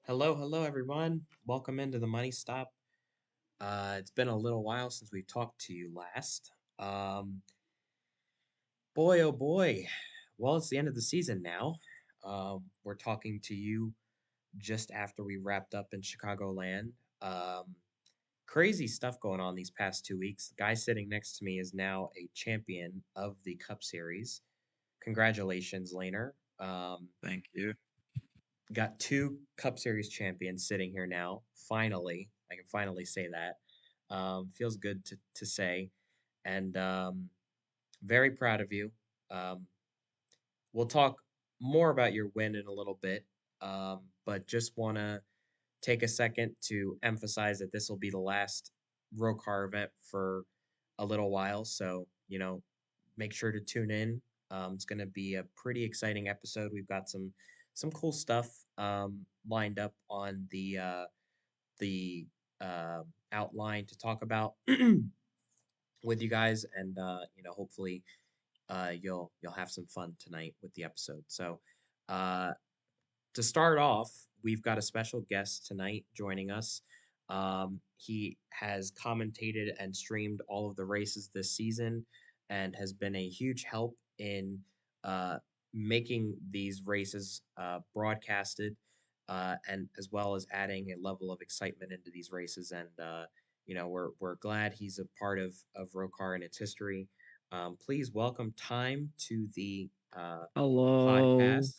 Hello, hello, everyone. Welcome into the Money Stop. It's been a little while since we talked to you last. Um, Boy, oh boy. Well, it's the end of the season now. We're talking to you just after we wrapped up in Chicagoland. Um, Crazy stuff going on these past 2 weeks. The guy sitting next to me is now a champion of the Cup Series. Congratulations, Laner. Thank you. Got two Cup Series champions sitting here now. Finally, I can finally say that. Feels good to say, and very proud of you. Um, we'll talk more about your win in a little bit, but just want to take a second to emphasize that this will be the last ROCAR event for a little while. So, make sure to tune in. It's going to be a pretty exciting episode. We've got some cool stuff lined up on the outline to talk about with you guys, and hopefully you'll have some fun tonight with the episode. So, uh, to start off, we've got a special guest tonight joining us. He has commentated and streamed all of the races this season and has been a huge help in uh, making these races broadcasted and as well as adding a level of excitement into these races. And, we're glad he's a part of ROCAR and its history. Please welcome Time to the Hello. podcast.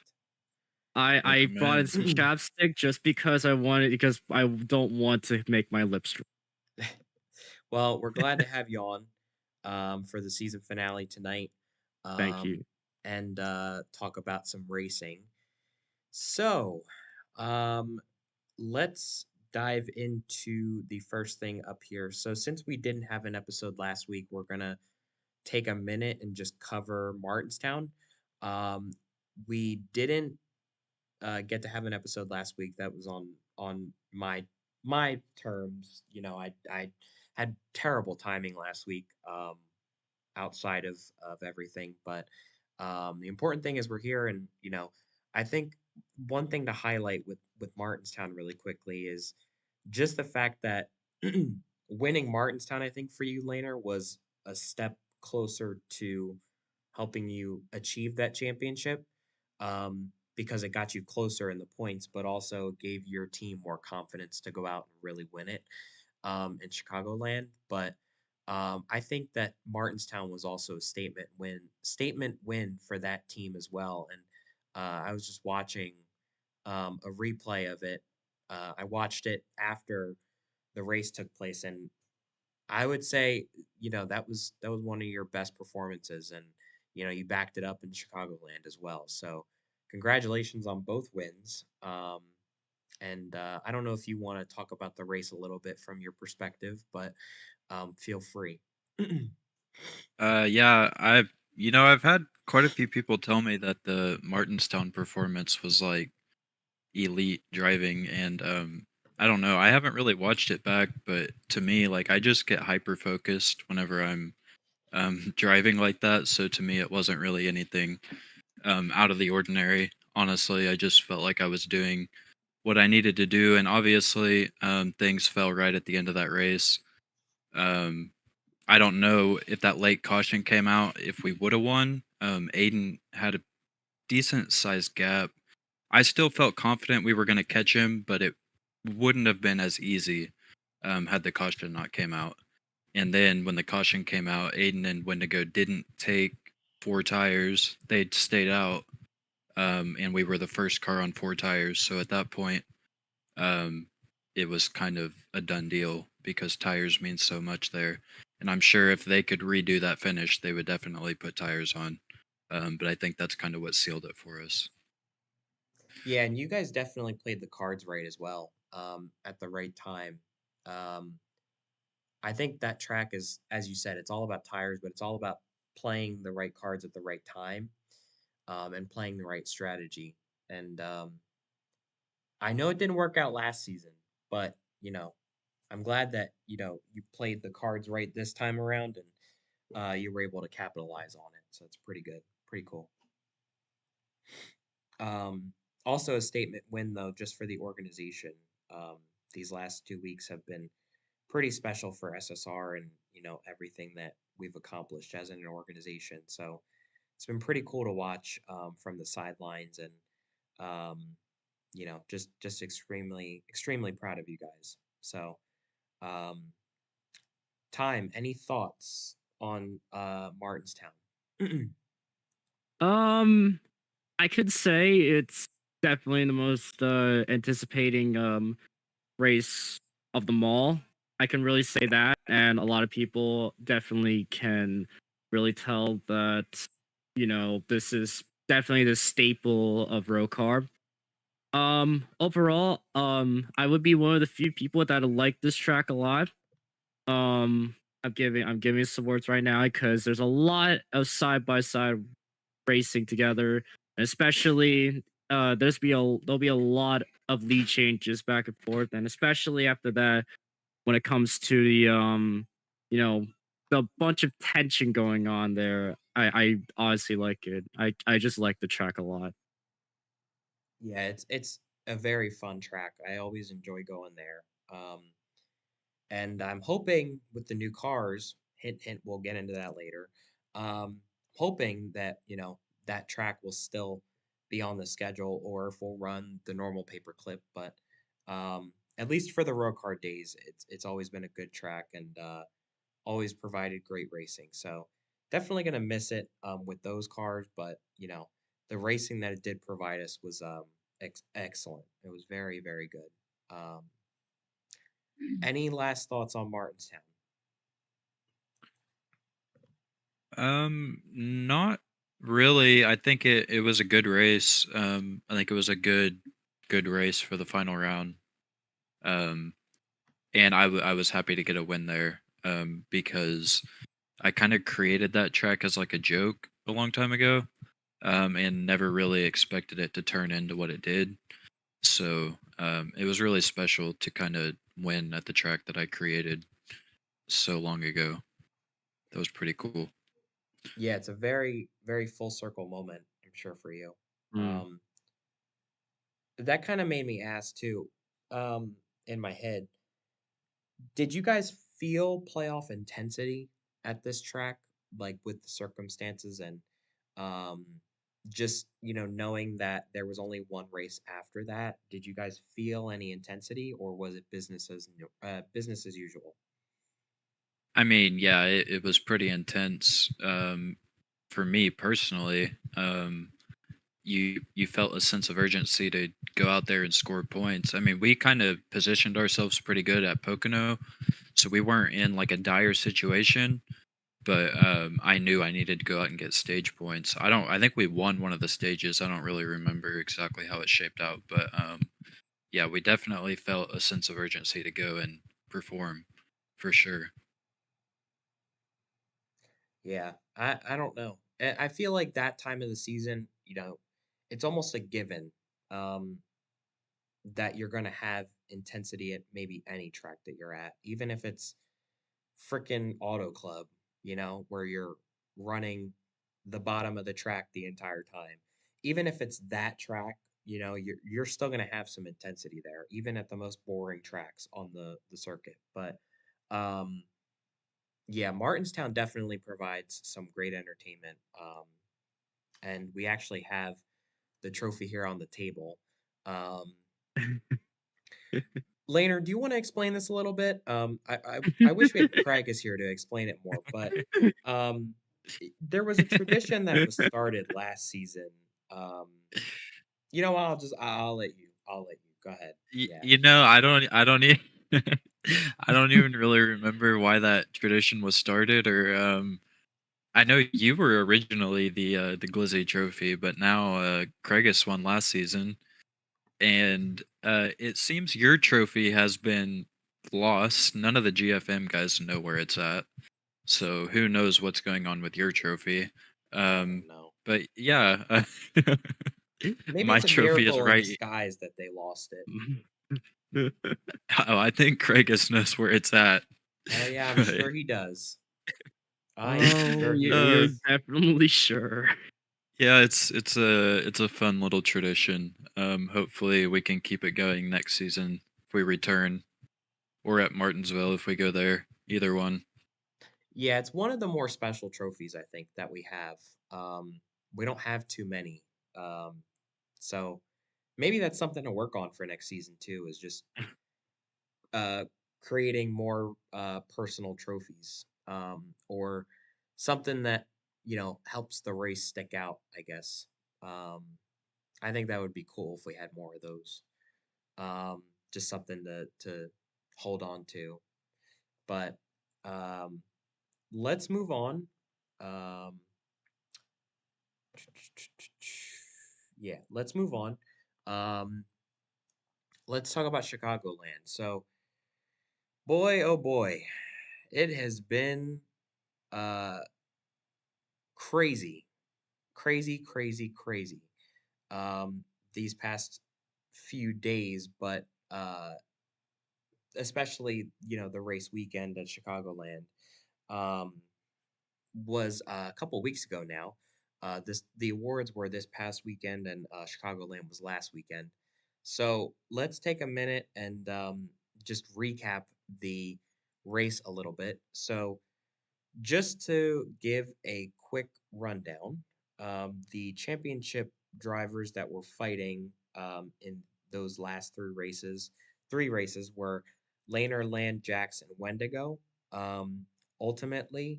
I Welcome brought in in. some chapstick just because I don't want to make my lips dry. Well, we're glad to have you on for the season finale tonight Thank um, you. and talk about some racing. So, um, let's dive into the first thing up here. So, since we didn't have an episode last week, we're going to take a minute and just cover Martinstown. Um, we didn't get to have an episode last week that was on my terms. I had terrible timing last week outside of everything, but the important thing is we're here, and I think one thing to highlight with Martinstown really quickly is just the fact that winning Martinstown, I think for you, Laner, was a step closer to helping you achieve that championship because it got you closer in the points, but also gave your team more confidence to go out and really win it in Chicagoland. But I think that Martinstown was also a statement win for that team as well. And I was just watching a replay of it. I watched it after the race took place, and I would say, that was one of your best performances, and you backed it up in Chicagoland as well. So, congratulations on both wins. And I don't know if you want to talk about the race a little bit from your perspective, but feel free. Yeah, I've had quite a few people tell me that the Martinstown performance was like elite driving, and I don't know. I haven't really watched it back, but to me, like I just get hyper focused whenever I'm driving like that. So to me, it wasn't really anything out of the ordinary. Honestly, I just felt like I was doing what I needed to do, and obviously, things fell right at the end of that race. Um, I don't know if that late caution came out, if we would have won. Aiden had a decent sized gap. I still felt confident we were going to catch him, but it wouldn't have been as easy had the caution not came out. And then when the caution came out, Aiden and Wendigo didn't take four tires; they stayed out, and we were the first car on four tires. So at that point, um, it was kind of a done deal because tires mean so much there. And I'm sure if they could redo that finish, they would definitely put tires on. But I think that's kind of what sealed it for us. Yeah, and you guys definitely played the cards right as well at the right time. Um, I think that track is, as you said, it's all about tires, but it's all about playing the right cards at the right time and playing the right strategy. And I know it didn't work out last season, but I'm glad that you played the cards right this time around, and you were able to capitalize on it. So it's pretty good, pretty cool. Um, also a statement win though, just for the organization. Um, these last 2 weeks have been pretty special for SSR and everything that we've accomplished as an organization. So it's been pretty cool to watch from the sidelines and um, just extremely proud of you guys. So um, time, any thoughts on Martinstown? Um, I could say it's definitely the most anticipating race of them all. I can really say that, and a lot of people definitely can really tell that this is definitely the staple of ROCAR. Overall, I would be one of the few people that like this track a lot. Um, I'm giving some words right now because there's a lot of side by side racing together, especially there'll be a lot of lead changes back and forth, and especially after that, when it comes to the you know, the bunch of tension going on there, I honestly like it. I just like the track a lot. Yeah, it's a very fun track. I always enjoy going there. And I'm hoping with the new cars, hint hint, we'll get into that later. Hoping that, that track will still be on the schedule or if we'll run the normal paperclip, but at least for the road car days, it's always been a good track and always provided great racing. So definitely gonna miss it with those cars, but the racing that it did provide us was excellent. It was very good. Um, any last thoughts on Martinstown? Not really. I think it was a good race. I think it was a good race for the final round. Um, and I was happy to get a win there. Because I kind of created that track as like a joke a long time ago. And never really expected it to turn into what it did. So, it was really special to kind of win at the track that I created so long ago. That was pretty cool. Yeah, it's a very full circle moment, I'm sure for you. Mm. Um, that kind of made me ask too, um, in my head, did you guys feel playoff intensity at this track, like with the circumstances and um, just knowing that there was only one race after that? Did you guys feel any intensity, or was it business as usual? I mean, yeah, it was pretty intense. For me personally, you felt a sense of urgency to go out there and score points. I mean, we kind of positioned ourselves pretty good at Pocono, so we weren't in like a dire situation. But I knew I needed to go out and get stage points. I don't. I think we won one of the stages. I don't really remember exactly how it shaped out, but yeah, we definitely felt a sense of urgency to go and perform, for sure. Yeah, I don't know. I feel like that time of the season, it's almost a given um, that you're going to have intensity at maybe any track that you're at, even if it's freaking Auto Club, where you're running the bottom of the track the entire time. Even if it's that track, you're still going to have some intensity there, even at the most boring tracks on the circuit. But um, yeah, Martinstown definitely provides some great entertainment. And we actually have the trophy here on the table. Um, Laner, do you want to explain this a little bit? I wish we had Craig is here to explain it more, but um, there was a tradition that was started last season. Um, I'll let you go ahead. Yeah. I don't even I don't even really remember why that tradition was started, or I know you were originally the Glizzy Trophy, but now Craigus won last season, and it seems your trophy has been lost. None of the GFM guys know where it's at, so who knows what's going on with your trophy? I don't Um, know. but yeah, Maybe my it's a trophy is miracle in right. disguise that they lost it. Oh, I think Craigus knows where it's at. Oh yeah, I'm But sure he does. I am Oh, sure he you're uh, does. definitely sure. Yeah, it's a fun little tradition. Hopefully we can keep it going next season if we return, or at Martinsville if we go there. Either one. Yeah, it's one of the more special trophies I think that we have. We don't have too many. Um, so maybe that's something to work on for next season too, is just uh creating more personal trophies. Or something that, helps the race stick out, I guess. Um, I think that would be cool if we had more of those. Um, just something to hold on to. But um let's move on. Um, yeah, let's move on. Um, let's talk about Chicagoland. So, boy, oh boy, it has been uh crazy, crazy, crazy, crazy. Um, these past few days, but especially the race weekend at Chicagoland. Um, was a couple weeks ago now. The awards were this past weekend, and Chicagoland was last weekend. So let's take a minute and just recap the race a little bit. So just to give a quick rundown, the championship drivers that were fighting in those last three races were Laner, Land, Jackson, Wendigo. Um, Ultimately,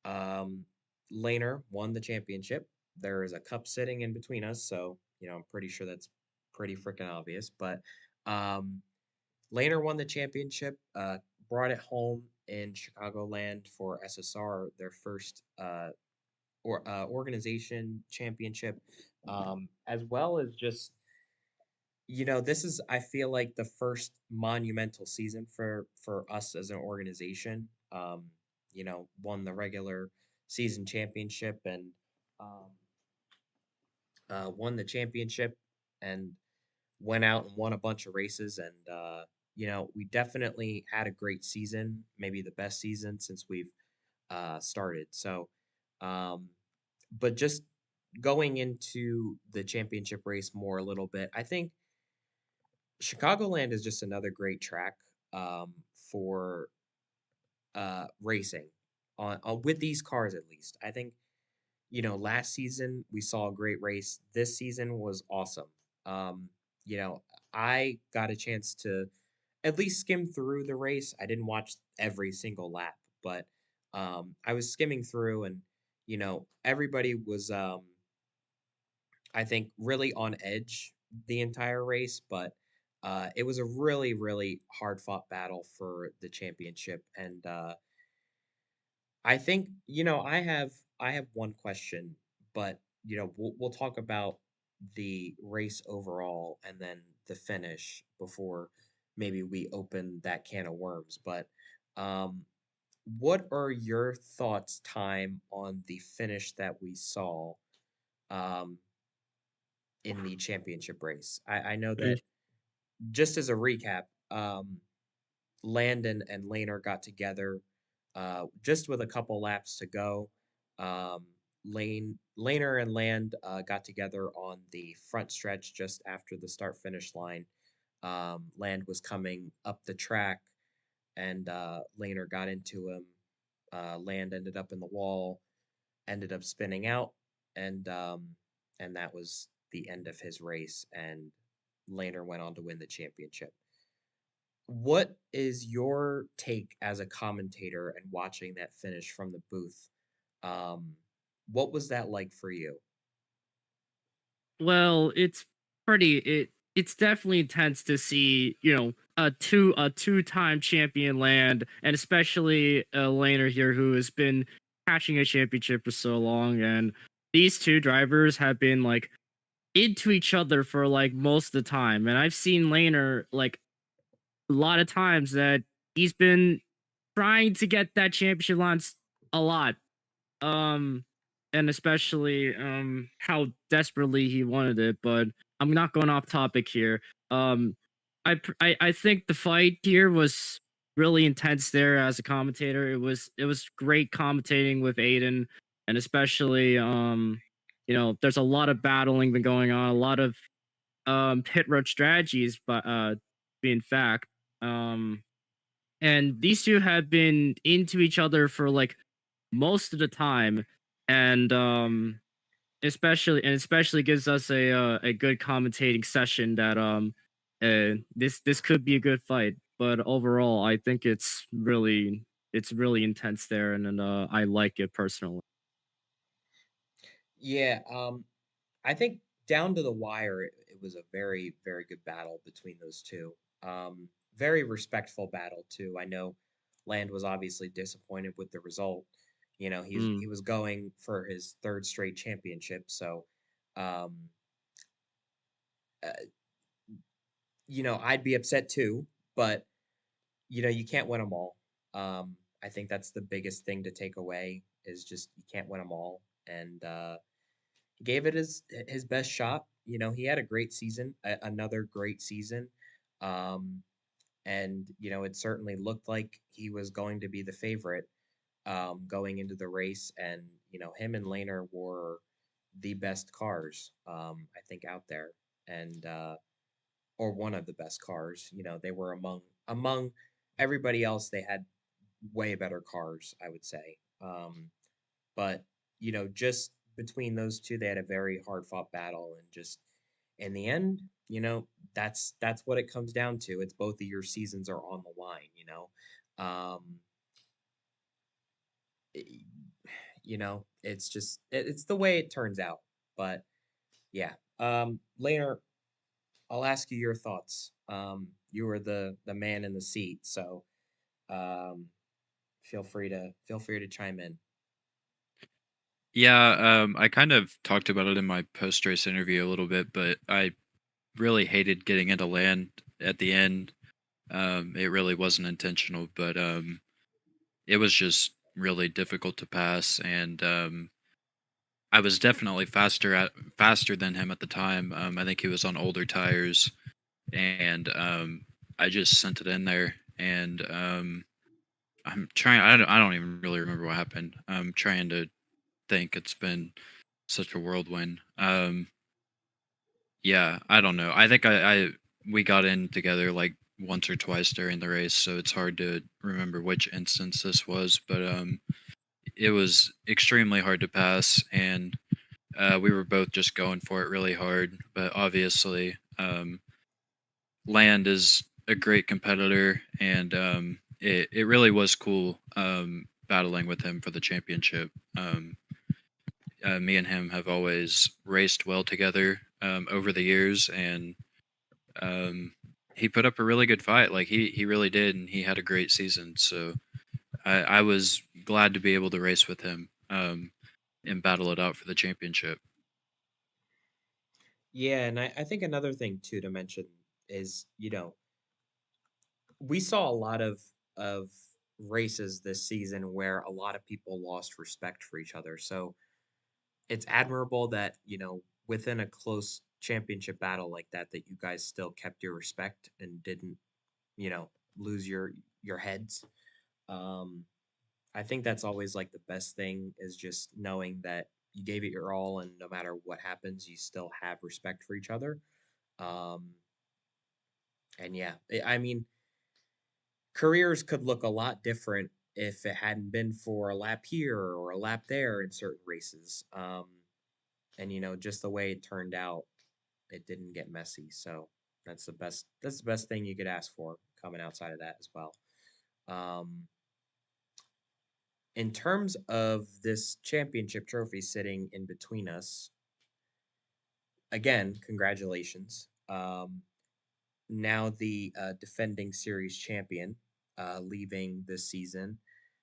um, Laner won the championship. There is a cup sitting in between us, so I'm pretty sure that's pretty freaking obvious. But um, Laner won the championship, brought it home in Chicagoland for SSR, their first organization championship, as well as just this is, I feel like, the first monumental season for us as an organization. Won the regular season championship and um, won the championship and went out and won a bunch of races. And we definitely had a great season, maybe the best season since we've started. So, um, but just going into the championship race more a little bit, I think Chicagoland is just another great track for racing on with these cars at least. I think last season we saw a great race. This season was awesome. Um, you know, I got a chance to at least skim through the race. I didn't watch every single lap, but I was skimming through, and everybody was I think really on edge the entire race, but it was a really, really hard fought battle for the championship. And I think I have one question, but we'll talk about the race overall and then the finish before maybe we open that can of worms. But um, what are your thoughts, time, on the finish that we saw? Um, in the championship race. I know that, just as a recap, Landon and Laner got together just with a couple laps to go. Um, Laner and Land got together on the front stretch just after the start finish line. Land was coming up the track, and Laner got into him. Land ended up in the wall, ended up spinning out, and that was the end of his race. And Laner went on to win the championship. What is your take as a commentator and watching that finish from the booth? Um, what was that like for you? Well, it's definitely intense to see, a two-time champion land, and especially a laner here who has been catching a championship for so long. And these two drivers have been like into each other for like most of the time. And I've seen Laner like a lot of times that he's been trying to get that championship lance a lot. Um, and especially how desperately he wanted it. But I'm not going off topic here. Um, I think the fight here was really intense there as a commentator. It was great commentating with Aiden, and especially there's a lot of battling been going on, a lot of pit road strategies, but being fact. Um, and these two have been into each other for like most of the time, and especially gives us a good commentating session that this could be a good fight. But overall, I think it's really intense there, and I like it personally. Yeah, I think down to the wire, it was a very, very good battle between those two. Very respectful battle too. I know Land was obviously disappointed with the result. He Mm. was going for his third straight championship, so um, uh, I'd be upset too. But you can't win them all. I think that's the biggest thing to take away is just you can't win them all, and he gave it his best shot. He had a great season, another great season. Um, and it certainly looked like he was going to be the favorite going into the race. And him and Laner were the best cars, I think, out there, and or one of the best cars. They were among everybody else. They had way better cars, I would say. But just between those two, they had a very hard fought battle, and just in the end, that's what it comes down to. It's both of your seasons are on the line. I- it's just it's the way it turns out. But yeah, Laner, I'll ask you your thoughts. You were the man in the seat, so um, feel free to chime in. Yeah, I kind of talked about it in my post race interview a little bit, but I really hated getting into land at the end. It really wasn't intentional, but it was just really difficult to pass, and I was definitely faster than him at the time. I think he was on older tires, and I just sent it in there, and I'm trying. I don't even really remember what happened. I'm trying to think. It's been such a whirlwind. Yeah, I don't know. I think I we got in together like once or twice during the race, so it's hard to remember which instance this was, but it was extremely hard to pass, and we were both just going for it really hard. But obviously, Land is a great competitor, and it really was cool battling with him for the championship. Me and him have always raced well together over the years, and um, he put up a really good fight. Like he really did, and he had a great season. So I was glad to be able to race with him and battle it out for the championship. Yeah, and I think another thing too to mention is, we saw a lot of races this season where a lot of people lost respect for each other. So it's admirable that, within a close championship battle like that, that you guys still kept your respect and didn't, lose your heads. Um, I think that's always like the best thing is just knowing that you gave it your all, and no matter what happens, you still have respect for each other. Um, and yeah, I mean, careers could look a lot different if it hadn't been for a lap here or a lap there in certain races. And just the way it turned out, it didn't get messy. So that's the best thing you could ask for coming outside of that as well. Um, in terms of this championship trophy sitting in between us, again, congratulations. Now the defending series champion, leaving this season.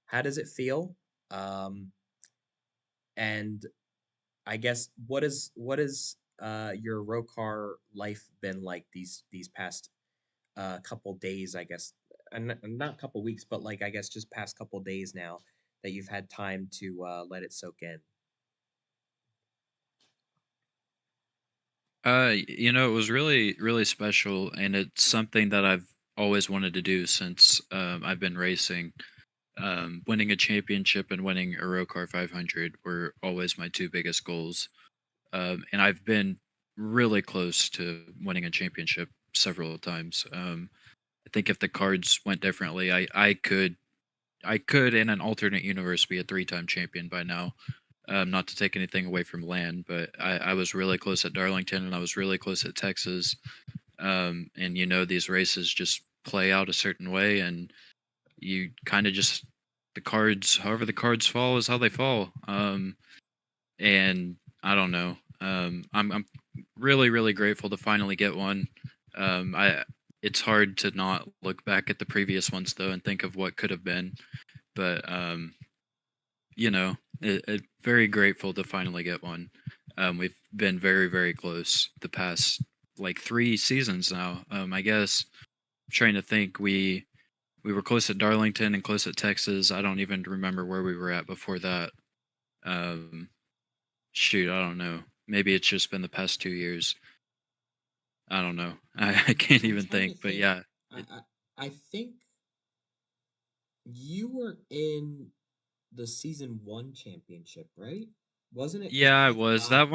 How does it feel? Um, and I guess what is your Rocar life been like these past couple days? I guess, and not couple weeks, but like I guess just past couple days now that you've had time to let it soak in. It was really, really special, and it's something that I've always wanted to do since I've been racing. Winning a championship and winning a ROCAR 500 were always my two biggest goals. and I've been really close to winning a championship several times. I think if the cards went differently, I could in an alternate universe be a three-time champion by now. Not to take anything away from land, but I was really close at Darlington and I was really close at Texas. And these races just play out a certain way, and you kind of just the cards, however the cards fall, is how they fall. And I don't know. I'm really really grateful to finally get one. I It's hard to not look back at the previous ones though and think of what could have been, but very grateful to finally get one. We've been very very close the past like 3 seasons now. I guess I'm trying to think. We were close at Darlington and close at Texas. I don't even remember where we were at before that. Um, Shoot, I don't know. Maybe it's just been the past 2 years. I don't know. I can't I'm even trying to think. But think. yeah, I I, I think you were in the season one championship, right? Wasn't it? Because yeah, I I was. got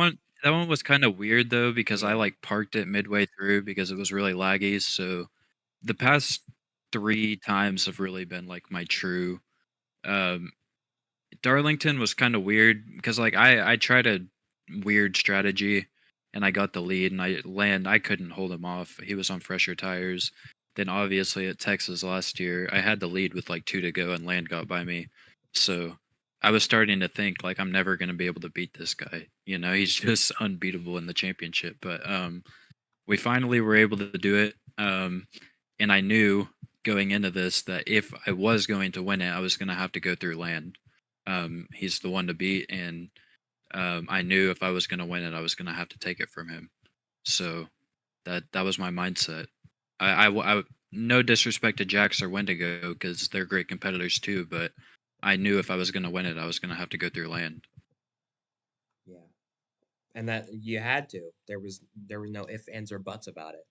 That one was kind of weird though because I yeah. like parked it midway through because it was really laggy. So the past 3 times have really been like my true. Um, Darlington was kind of weird because like I tried a weird strategy and I got the lead and I couldn't hold him off. He was on fresher tires. Then obviously at Texas last year, I had the lead with like 2 to go and Land got by me. So I was starting to think like I'm never going to be able to beat this guy. He's just unbeatable in the championship, but we finally were able to do it. And I knew going into this that if I was going to win it, I was going to have to go through Land. He's the one to beat, and I knew if I was going to win it, I was going to have to take it from him. So that was my mindset. No disrespect to Jax or Wendigo because they're great competitors too, but I knew if I was going to win it, I was going to have to go through Land. Yeah. And that you had to. There was no ifs, ands, or buts about it.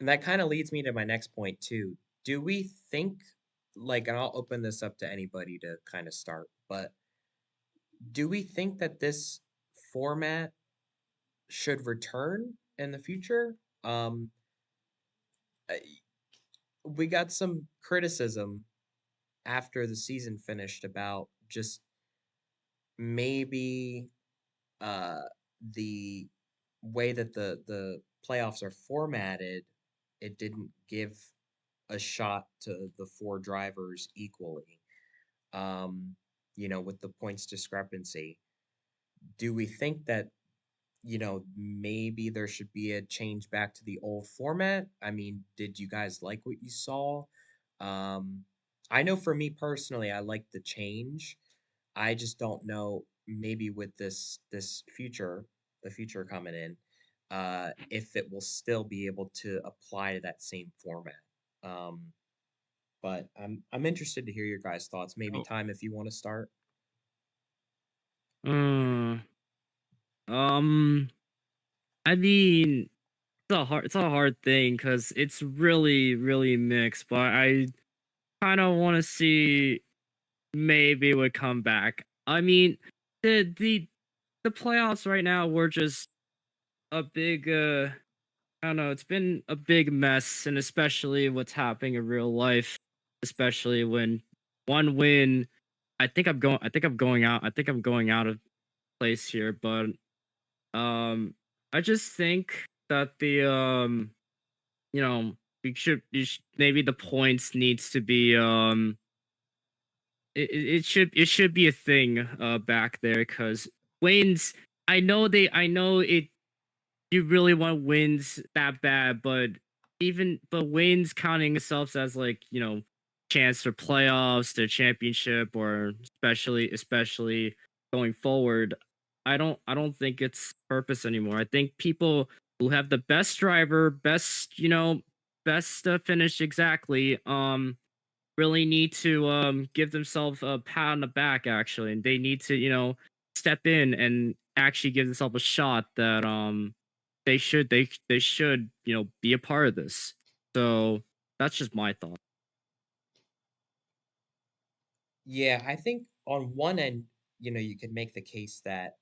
And that kind of leads me to my next point too. Do we think, like, and I'll open this up to anybody to kind of start, but do we think that this format should return in the future? Um, I- we got some criticism after the season finished about just maybe uh the way that the playoffs are formatted, it didn't give a shot to the four drivers equally. Um, with the points discrepancy. Do we think that, maybe there should be a change back to the old format? I mean, did you guys like what you saw? Um, I know for me personally, I like the change. I just don't know, maybe with this future, the future coming in, if it will still be able to apply to that same format. Um, but I'm interested to hear your guys' thoughts. Maybe Oh, Time, if you want to start. Mm, um, I mean, it's a hard thing because it's really really mixed. But I kind of want to see maybe it would come back. I mean, the the the playoffs right now were just a big I don't know, it's been a big mess, and especially what's happening in real life, especially when one win. I think I'm going out of place here, but um, I just think that you know, maybe the points needs to be it should be a thing back there because wins. I know it you really want wins that bad, but wins counting themselves as like, chance for playoffs, the championship, or especially going forward, I don't think it's purpose anymore. I think people who have the best driver, best finish exactly, really need to give themselves a pat on the back actually, and they need to, step in and actually give themselves a shot that they should, be a part of this. So that's just my thought. Yeah, I think on one end, you could make the case that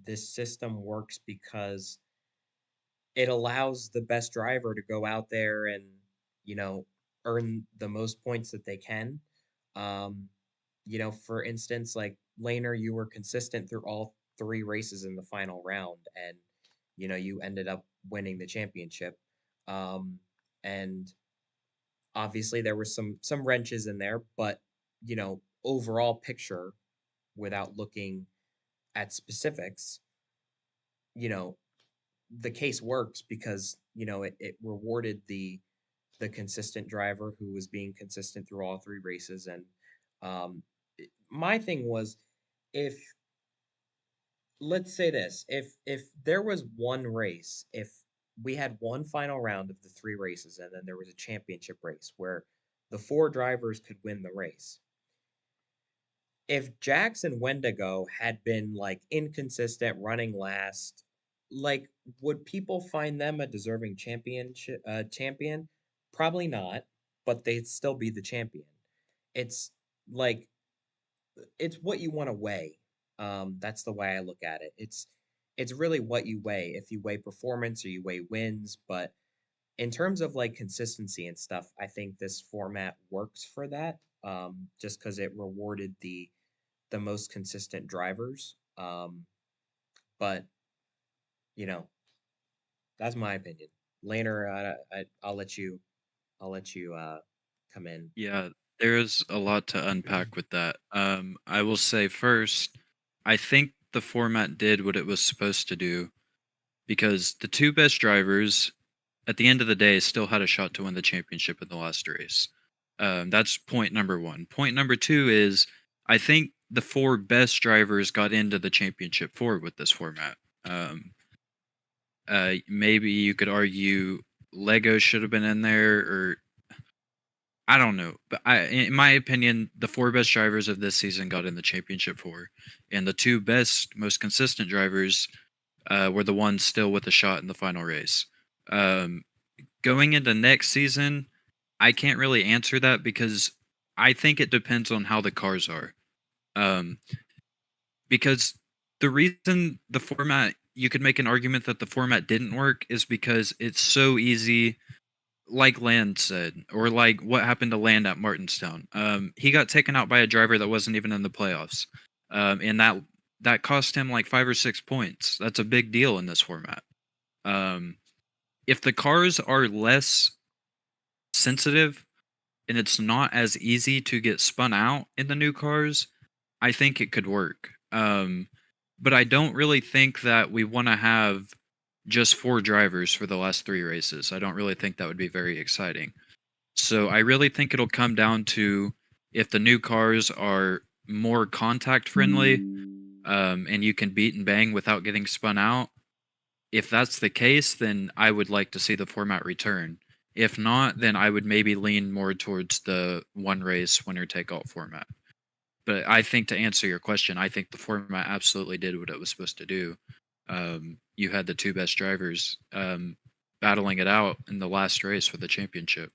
this system works because it allows the best driver to go out there and, you know, earn the most points that they can. Um, for instance, like Laner, you were consistent through all three races in the final round, and you ended up winning the championship. Um, and obviously there were some wrenches in there, but overall picture, without looking at specifics, you know, the case works because it rewarded the consistent driver who was being consistent through all three races. And my thing was, if let's say this, if there was one race, if we had one final round of the three races and then there was a championship race where the four drivers could win the race, if Jax and Wendigo had been like inconsistent, running last, like would people find them a deserving champion? Probably not, but they'd still be the champion. It's like it's what you want to weigh. That's the way I look at it. It's really what you weigh. If you weigh performance or you weigh wins, but in terms of like consistency and stuff, I think this format works for that. Just because it rewarded the most consistent drivers. But you know, that's my opinion. Later, I'll let you come in. Yeah, there's a lot to unpack with that. I will say first, I think the format did what it was supposed to do because the two best drivers at the end of the day still had a shot to win the championship in the last race. That's point number one. Point number two is I think the four best drivers got into the championship four with this format. Um, maybe you could argue Lego should have been in there, or I don't know, but in my opinion, the four best drivers of this season got in the championship four, and the two best, most consistent drivers were the ones still with a shot in the final race. Um, Going into next season, I can't really answer that because I think it depends on how the cars are. Um, because the reason the format, you could make an argument that the format didn't work is because it's so easy, like Land said, or like what happened to Land at Martinstown. He got taken out by a driver that wasn't even in the playoffs, and that cost him like 5 or 6 points. That's a big deal in this format. Um, if the cars are less sensitive and it's not as easy to get spun out in the new cars, I think it could work. But I don't really think that we want to have just four drivers for the last three races. I don't really think that would be very exciting. So I really think it'll come down to if the new cars are more contact friendly, and you can beat and bang without getting spun out. If that's the case, then I would like to see the format return. If not, then I would maybe lean more towards the one race winner take all format. But I think to answer your question, I think the format absolutely did what it was supposed to do. You had the two best drivers battling it out in the last race for the championship.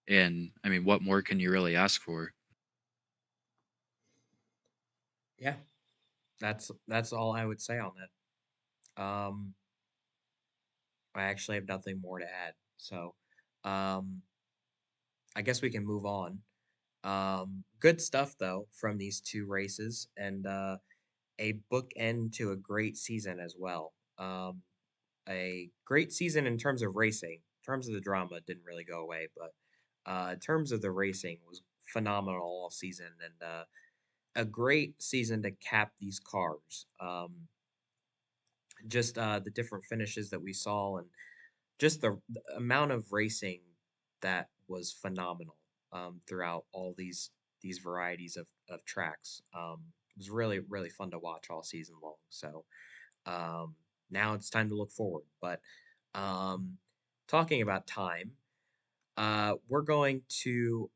And I mean, what more can you really ask for? Yeah, that's all I would say on that. I actually have nothing more to add. So, um, I guess we can move on. Good stuff though from these two races, and a bookend to a great season as well. A great season in terms of racing. In terms of the drama, it didn't really go away, but in terms of the racing, was phenomenal all season, and a great season to cap these cars. Just the different finishes that we saw, and just the amount of racing that was phenomenal throughout all these varieties of tracks. It was really really fun to watch all season long. So now it's time to look forward. But um, talking about time, we're going to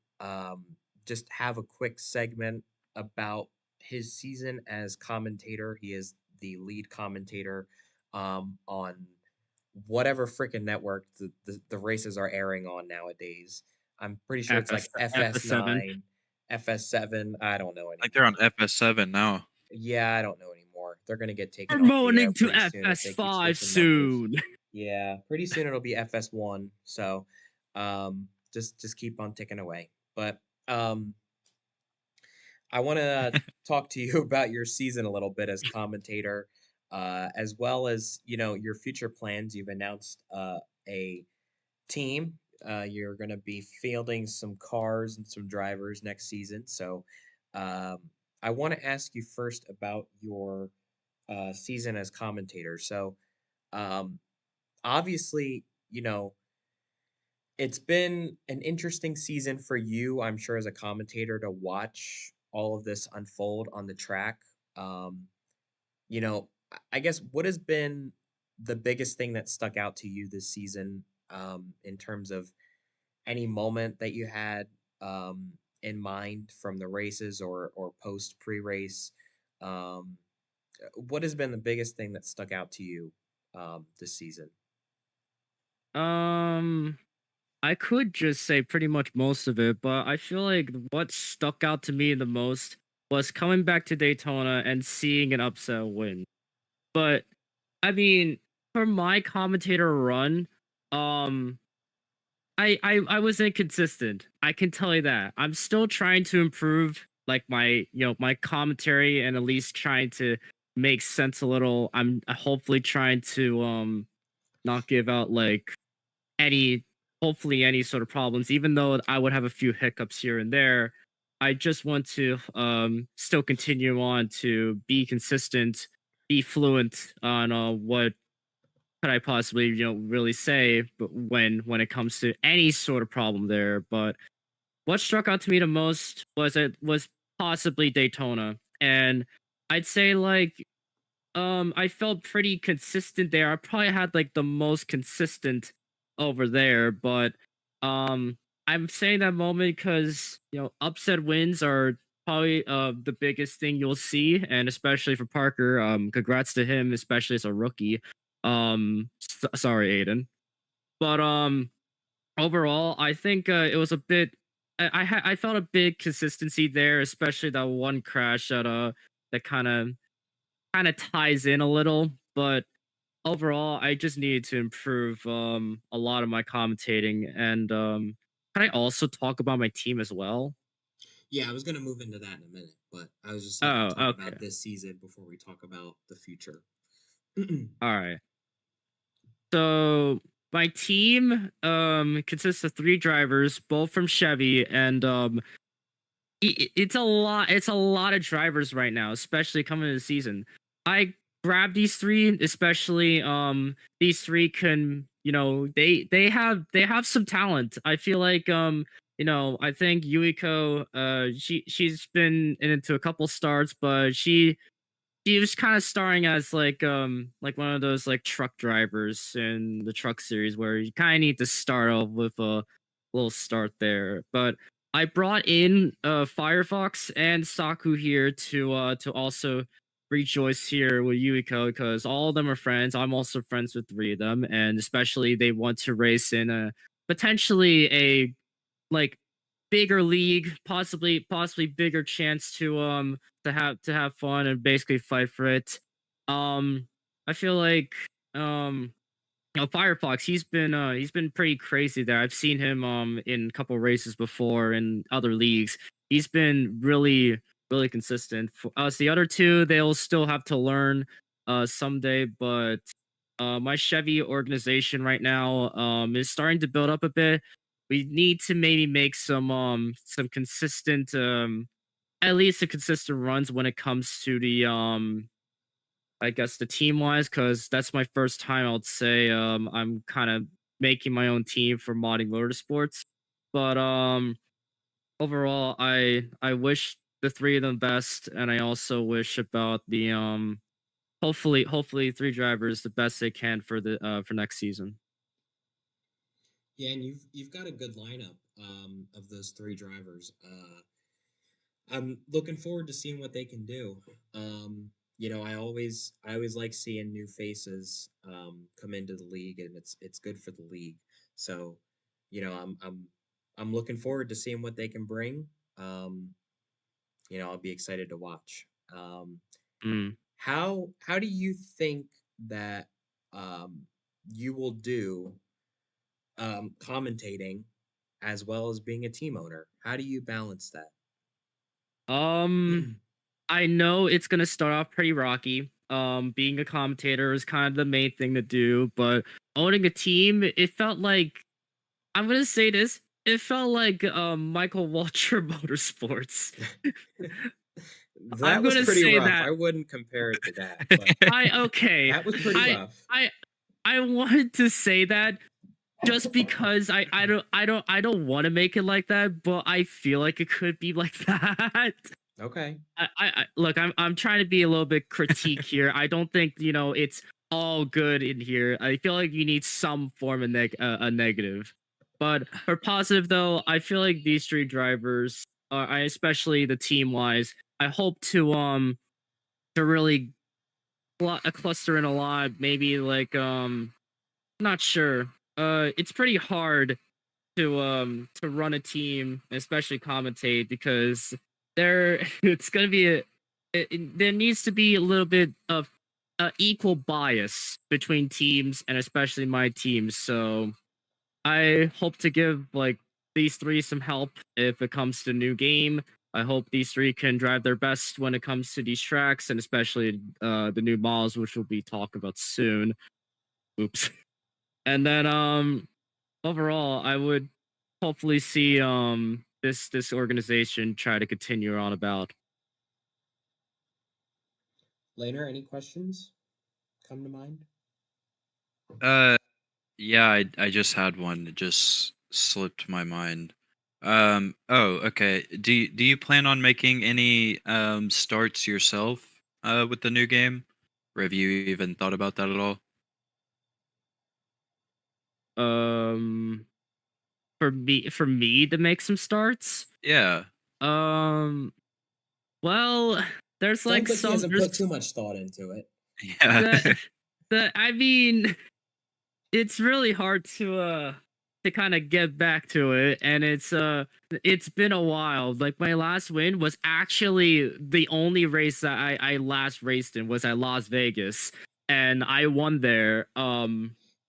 just have a quick segment about his season as commentator. He is the lead commentator on whatever freaking network the races are airing on nowadays. I'm pretty sure it's like FS7. FS9, FS7. I don't know I think they're anymore. on FS7 now. Yeah, I don't know anymore. they're gonna get taken off the air Promoting to pretty soon if they keep FS5 switching numbers. soon. Yeah, pretty soon it'll be FS1. So, just keep on ticking away. But I want to talk to you about your season a little bit as commentator, as well as your future plans. You've announced a team. You're going to be fielding some cars and some drivers next season. So, um, I want to ask you first about your season as commentator. So, um, obviously, it's been an interesting season for you, I'm sure, as a commentator to watch all of this unfold on the track. Um, I guess what has been the biggest thing that stuck out to you this season, in terms of any moment that you had in mind from the races or post pre-race? Um, what has been the biggest thing that stuck out to you this season? Um, I could just say pretty much most of it, but I feel like what stuck out to me the most was coming back to Daytona and seeing an upset win. But I mean, for my commentator run, um, I was inconsistent. I can tell you that. I'm still trying to improve like my commentary and at least trying to make sense a little. I'm hopefully trying to not give out like any hopefully any sort of problems, even though I would have a few hiccups here and there. I just want to still continue on to be consistent, be fluent on what could I possibly really say, but when it comes to any sort of problem there. But what struck out to me the most was possibly Daytona, and I'd say like I felt pretty consistent there. I probably had like the most consistent over there, but um I'm saying that moment because upset wins are probably the biggest thing you'll see, and especially for Parker. Congrats to him, especially as a rookie. Sorry, Aiden, but overall, I think it was a bit. I felt a big consistency there, especially that one crash that kind of ties in a little, but overall, I just needed to improve a lot of my commentating. And can I also talk about my team as well? Yeah, I was gonna move into that in a minute, but I was just hoping to Oh, talk about okay. this season before we talk about the future. All right. So my team consists of three drivers, both from Chevy, and it's a lot of drivers right now, especially coming into the season. I grabbed these three, especially these three can they have some talent. I feel like I think Yuiko she's been into a couple starts, but she was kind of starring as like one of those like truck drivers in the truck series where you kind of need to start off with a little start there. But I brought in Firefox and Saku here to also rejoice here with Yuiko because all of them are friends. I'm also friends with three of them, and especially they want to race in a potentially a like bigger league, possibly bigger chance to have fun and basically fight for it. I feel like um Firefox, he's been pretty crazy there. I've seen him in a couple races before in other leagues. He's been really consistent. For us, the other two, they'll still have to learn someday, but my Chevy organization right now is starting to build up a bit. We need to maybe make some consistent at least a consistent runs when it comes to the I guess the team wise, because that's my first time. I would say I'm kind of making my own team for modding motorsports, but overall, I wish the three of them best, and I also wish about the hopefully three drivers the best they can for the for next season. Yeah, and you've got a good lineup of those three drivers. I'm looking forward to seeing what they can do. I always like seeing new faces come into the league, and it's good for the league. So, I'm looking forward to seeing what they can bring. I'll be excited to watch. Um, Mm. how do you think that um, you will do commentating as well as being a team owner? How do you balance that? Um, I know it's gonna start off pretty rocky. Being a commentator is kind of the main thing to do, but owning a team, it felt like I'm gonna say this. It felt like Michael Waltrip Motorsports. I'm That was gonna pretty say rough. that I wouldn't compare it to that, but I okay. that was pretty I rough. I I wanted to say that just because I don't want to make it like that, but I feel like it could be like that. Okay. I look, I'm trying to be a little bit critique here. I don't think it's all good in here. I feel like you need some form of a negative. But for positive though, I feel like these three drivers, I especially the team wise, I hope to really a cluster in a lot. Maybe like not sure. It's pretty hard to run a team, especially commentate, because there it's gonna be there needs to be a little bit of equal bias between teams and especially my team. So I hope to give like these three some help if it comes to new game. I hope these three can drive their best when it comes to these tracks and especially the new models, which we'll be talking about soon. Oops. And then overall, I would hopefully see this organization try to continue on about. Later, any questions come to mind? uh, yeah, I just had one. It just slipped my mind. Oh, okay. Do you plan on making any starts yourself with the new game? Or have you even thought about that at all? Um, for me to make some starts. Yeah. Um, well, there's Sounds like like he some hasn't put there's too much thought into it. Yeah. the I mean, it's really hard to kind of get back to it, and it's been a while. Like my last win was actually the only race that I last raced in was at Las Vegas, and I won there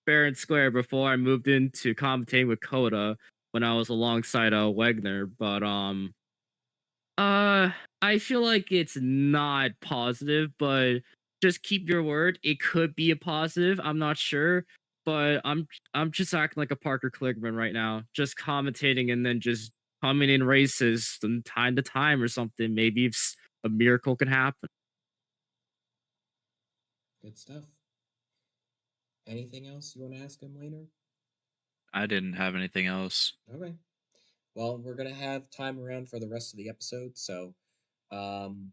fair and square before I moved into commentating with Coda when I was alongside Wegner. But uh, I feel like it's not positive, but just keep your word. It could be a positive. I'm not sure, but I'm just acting like a Parker Kligerman right now, just commentating and then just coming in races from time to time or something. Maybe if a miracle can happen. Good stuff. Anything else you want to ask him later? I didn't have anything else. Okay. Well, we're gonna have time around for the rest of the episode, so um,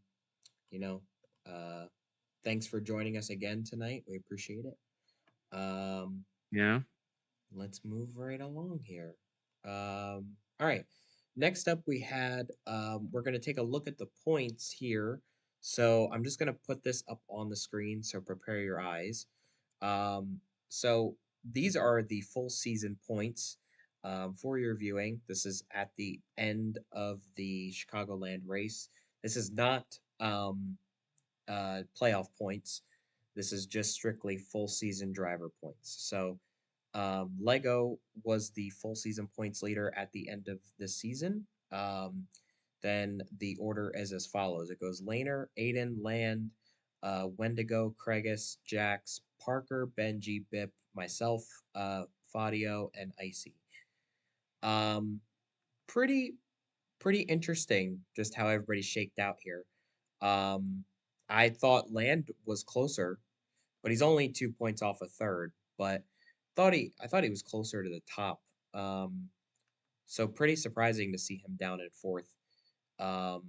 you know, uh, thanks for joining us again tonight. We appreciate it. Um, Yeah. let's move right along here. All right. Next up, we had we're going to take a look at the points here. So I'm just going to put this up on the screen. So prepare your eyes. Um, so these are the full season points for your viewing. This is at the end of the Chicagoland race. This is not playoff points. This is just strictly full season driver points. So Lego was the full season points leader at the end of the season. Then the order is as follows: it goes Laner, Aiden, Land, Wendigo, Kregus, Jax, Parker, Benji, Bip, myself, Fadio, and Icy. Um, pretty pretty interesting just how everybody shaked out here. Um, I thought Land was closer, but he's only 2 points off a third. But I thought he was closer to the top. Um, so pretty surprising to see him down in fourth. Um,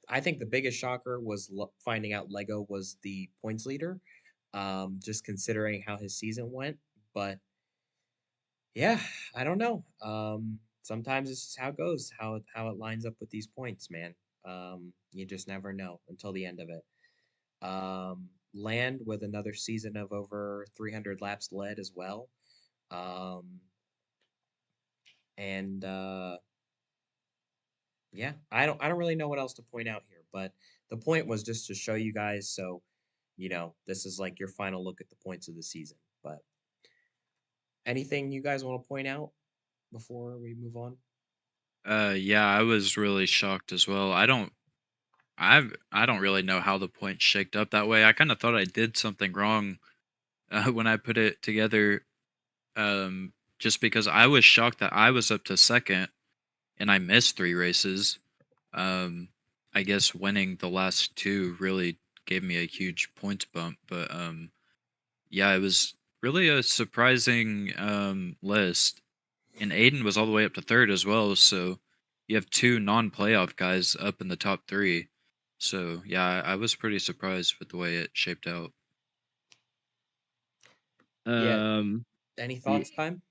I think the biggest shocker was finding out Lego was the points leader, just considering how his season went. But yeah, I don't know. Sometimes it's just how it goes, how it lines up with these points, man. You just never know until the end of it. Land with another season of over 300 laps led as well. Um, and yeah, I don't really know what else to point out here, but the point was just to show you guys. So, this is like your final look at the points of the season. But anything you guys want to point out before we move on? Yeah, I was really shocked as well. I don't really know how the points shaked up that way. I kind of thought I did something wrong when I put it together. Just because I was shocked that I was up to second and I missed 3 races. Um, I guess winning the last 2 really gave me a huge points bump, but yeah, it was really a surprising list. And Aiden was all the way up to third as well, so you have 2 non-playoff guys up in the top 3. So yeah, I was pretty surprised with the way it shaped out. Yeah. Um, Any y- thoughts, time?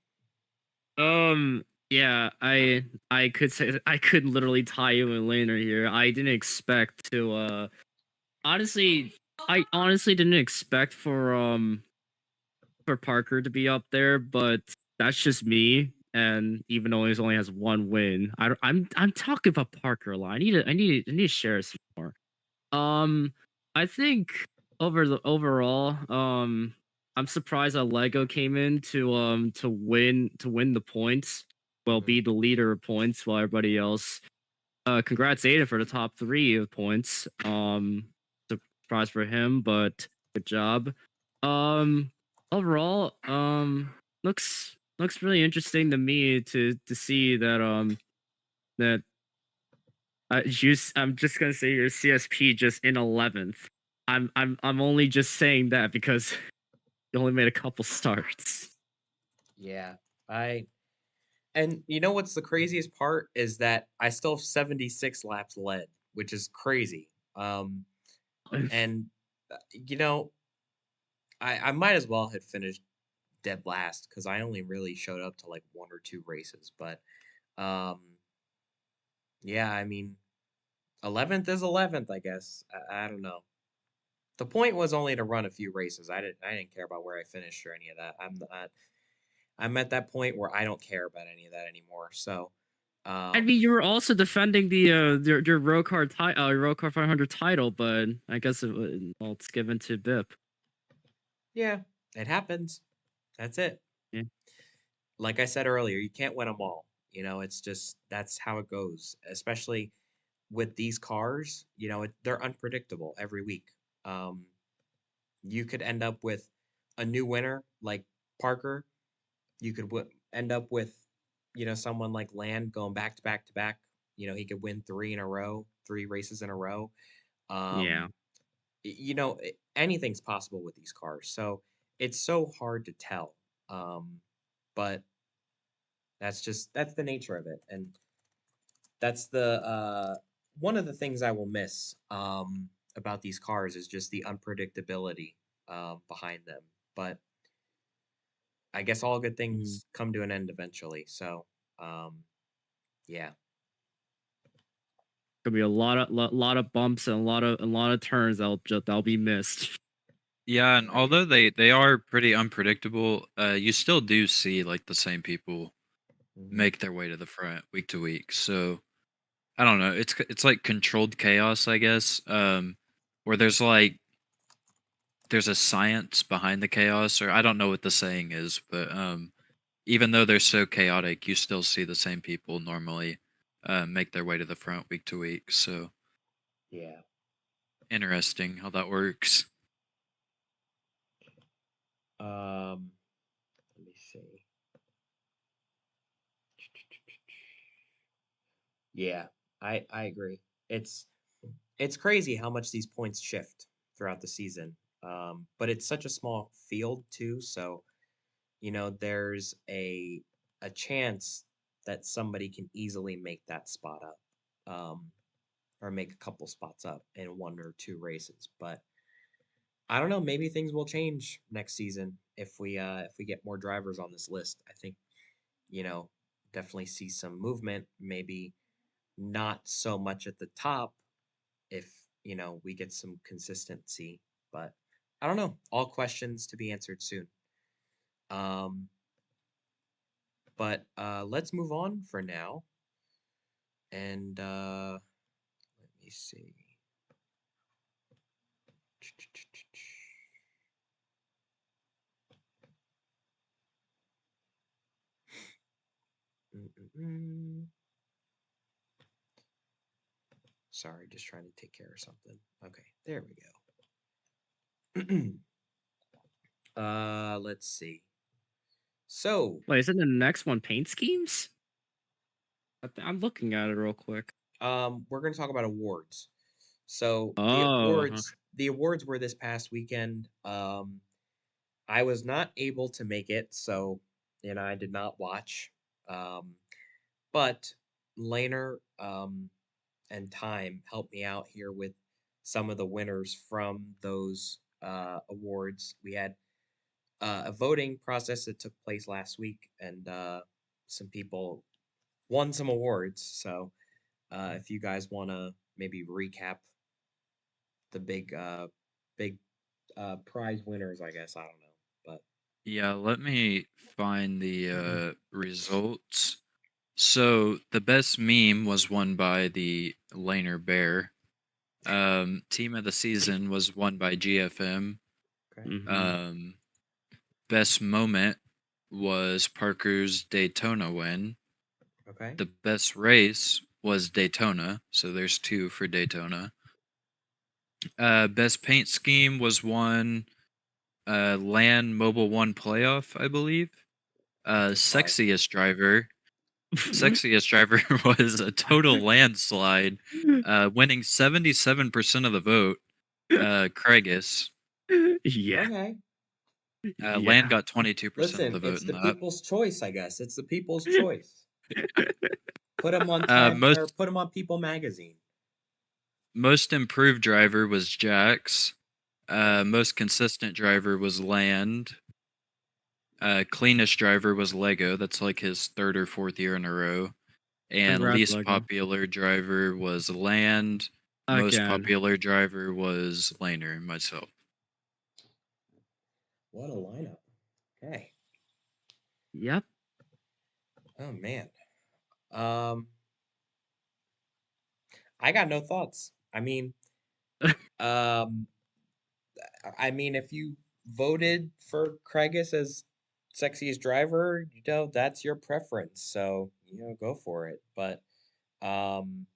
yeah, I could say I could literally tie you in laner here. I didn't expect to honestly I honestly didn't expect for Parker to be up there, but that's just me. And even though he only has 1 win, I'm talking about Parker a lot. I need to share some more. Um, I think overall, I'm surprised that Lego came in to win the points. Well, Hmm. be the leader of points while everybody else. Congrats Aiden for the top 3 of points. Surprise for him, but good job. Um, overall, looks really interesting to me to see that that I'm just gonna say your CSP just in 11th. I'm only just saying that because you only made a couple starts. Yeah. I and you know what's the craziest part is that I still have 76 laps led, which is crazy. And you know, I might as well have finished dead last because I only really showed up to like 1 or 2 races. But um, yeah, I mean, 11th is 11th, I guess. I don't know. The point was only to run a few races. I didn't care about where I finished or any of that. I'm at that point where I don't care about any of that anymore. So, I um, mean, you were also defending the your ROCAR 500 title, but I guess well, it's given to BIP. yeah, it happens. That's it. Yeah. Like I said earlier, you can't win them all. It's just that's how it goes, especially with these cars. They're unpredictable every week. Um, you could end up with a new winner like Parker. You could end up with, someone like Land going back to back to back. He could win 3 in a row, 3 races in a row. Yeah. Um, anything's possible with these cars. So it's so hard to tell. But that's the nature of it, and that's the one of the things I will miss about these cars is just the unpredictability behind them. But I guess all good Mm. things come to an end eventually. So um, yeah, Gonna be a lot of bumps and a lot of turns that'll be missed. Yeah, and right. although they are pretty unpredictable, you still do see like the same people Hmm. make their way to the front week to week. So I don't know. It's like controlled chaos, I guess. Where there's a science behind the chaos, or I don't know what the saying is, but even though they're so chaotic, you still see the same people normally make their way to the front week to week. So Yeah. interesting how that works. Um, let me see. Yeah, I agree. It's crazy how much these points shift throughout the season. But it's such a small field too, so there's a chance that somebody can easily make that spot up, or make a couple spots up in 1 or 2 races. But I don't know, maybe things will change next season if we get more drivers on this list. I think, you know, definitely see some movement, maybe not so much at the top if, we get some consistency, but I don't know. All questions to be answered soon. Um, but let's move on for now. And let me see. Mm-mm-mm. Sorry, just trying to take care of something. Okay, there we go. Let's see. So, Wait, isn't the next one paint schemes? I'm looking at it real quick. we're going to talk about awards. So, Oh, okay. the awards were this past weekend. I was not able to make it, so I did not watch. Um, but Laner and Time helped me out here with some of the winners from those awards. We had a voting process that took place last week, and some people won some awards. So if you guys want to maybe recap the big prize winners, I guess I don't know, but Yeah, let me find the results. So the best meme was won by the Laner Bear. Team of the season was won by GFM. okay, Hmm. Um, best moment was Parker's Daytona win. okay, The best race was Daytona, so there's two for Daytona. Best paint scheme was one Land Mobile One playoff, I believe. that's fine. Sexiest driver. Sexiest driver was a total landslide, winning 77% of the vote. Craigus. Yeah, Okay, Land yeah. got 22% of listen, the vote it's in the that. people's choice, I guess. It's the people's choice. Put them on time or Most put them on People Magazine. most improved driver was Jax. Most consistent driver was Land. Cleanest driver was Lego. That's like his third or fourth year in a row. And Congrats, least Lego. popular driver was Land. Most Again. popular driver was Laner, myself. What a lineup. Okay. Yep. Oh man. Um, I got no thoughts. Um, if you voted for Craigus as sexiest driver, that's your preference. So, go for it. But um,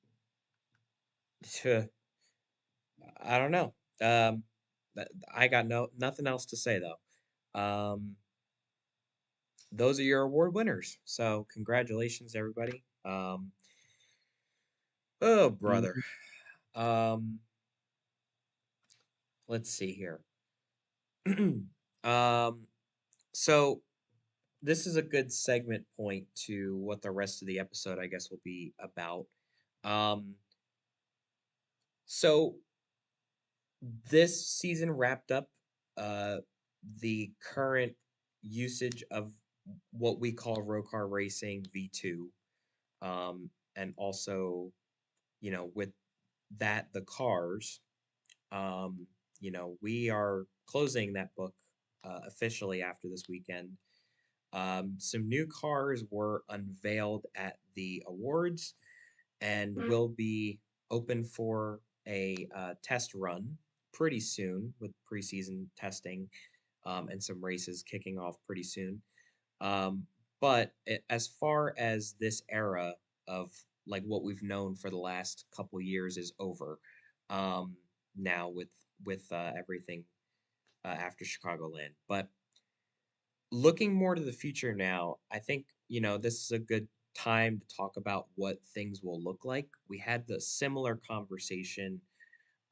I don't know. Um, I got nothing else to say though. Those are your award winners. So, congratulations, everybody. Oh, brother. Mhm. Um, let's see here. um, so this is a good segment point to what the rest of the episode, I guess, will be about. Um, so this season wrapped up uh, the current usage of what we call ROCAR Racing V2, and also, with that the cars. Um, we are closing that book officially after this weekend. Some new cars were unveiled at the awards and will be open for a test run pretty soon with preseason testing, and some races kicking off pretty soon. But as far as this era of like what we've known for the last couple years is over, now with everything after Chicagoland. But looking more to the future now, I think, this is a good time to talk about what things will look like. We had the similar conversation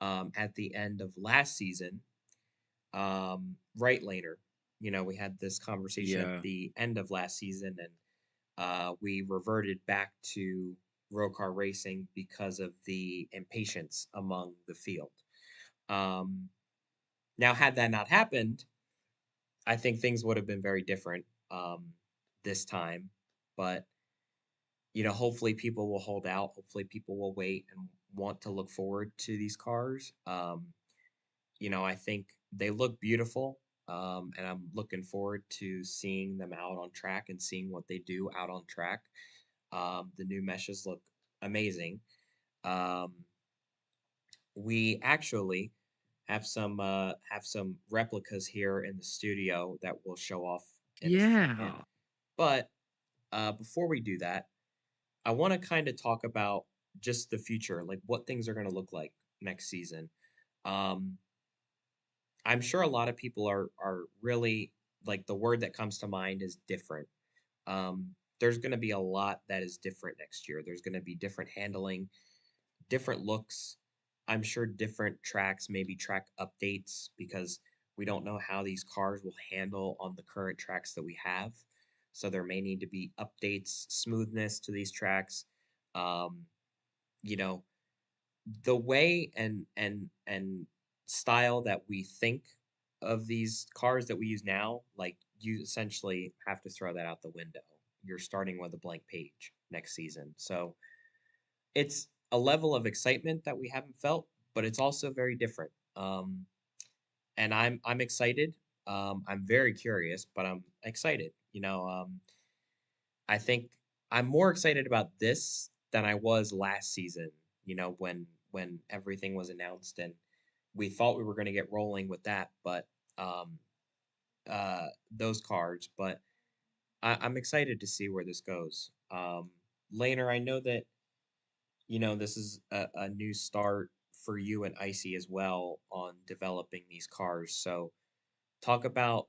at the end of last season, right later. We had this conversation at Yeah. the end of last season, and we reverted back to ROCAR Racing because of the impatience among the field. Um, Now, had that not happened, I think things would have been very different this time. But hopefully people will hold out. Hopefully people will wait and want to look forward to these cars. I think they look beautiful, and I'm looking forward to seeing them out on track and seeing what they do out on track. The new meshes look amazing. Um, we actually have some replicas here in the studio that we'll show off in a second. Yeah. But before we do that, I want to kind of talk about just the future, like what things are going to look like next season. Um, I'm sure a lot of people are really like the word that comes to mind is different. There's going to be a lot that is different next year. There's going to be different handling, different looks. I'm sure different tracks, maybe track updates, because we don't know how these cars will handle on the current tracks that we have. So there may need to be updates, smoothness to these tracks. Um, you know, the way and style that we think of these cars that we use now, like you essentially have to throw that out the window. You're starting with a blank page next season. So it's a level of excitement that we haven't felt, but it's also very different. And I'm excited. I'm very curious, but I'm excited. I think I'm more excited about this than I was last season. When everything was announced and we thought we were going to get rolling with that, but um, those cards. But I'm excited to see where this goes. Laner, I know that this is a new start for you and Icy as well on developing these cars. So talk about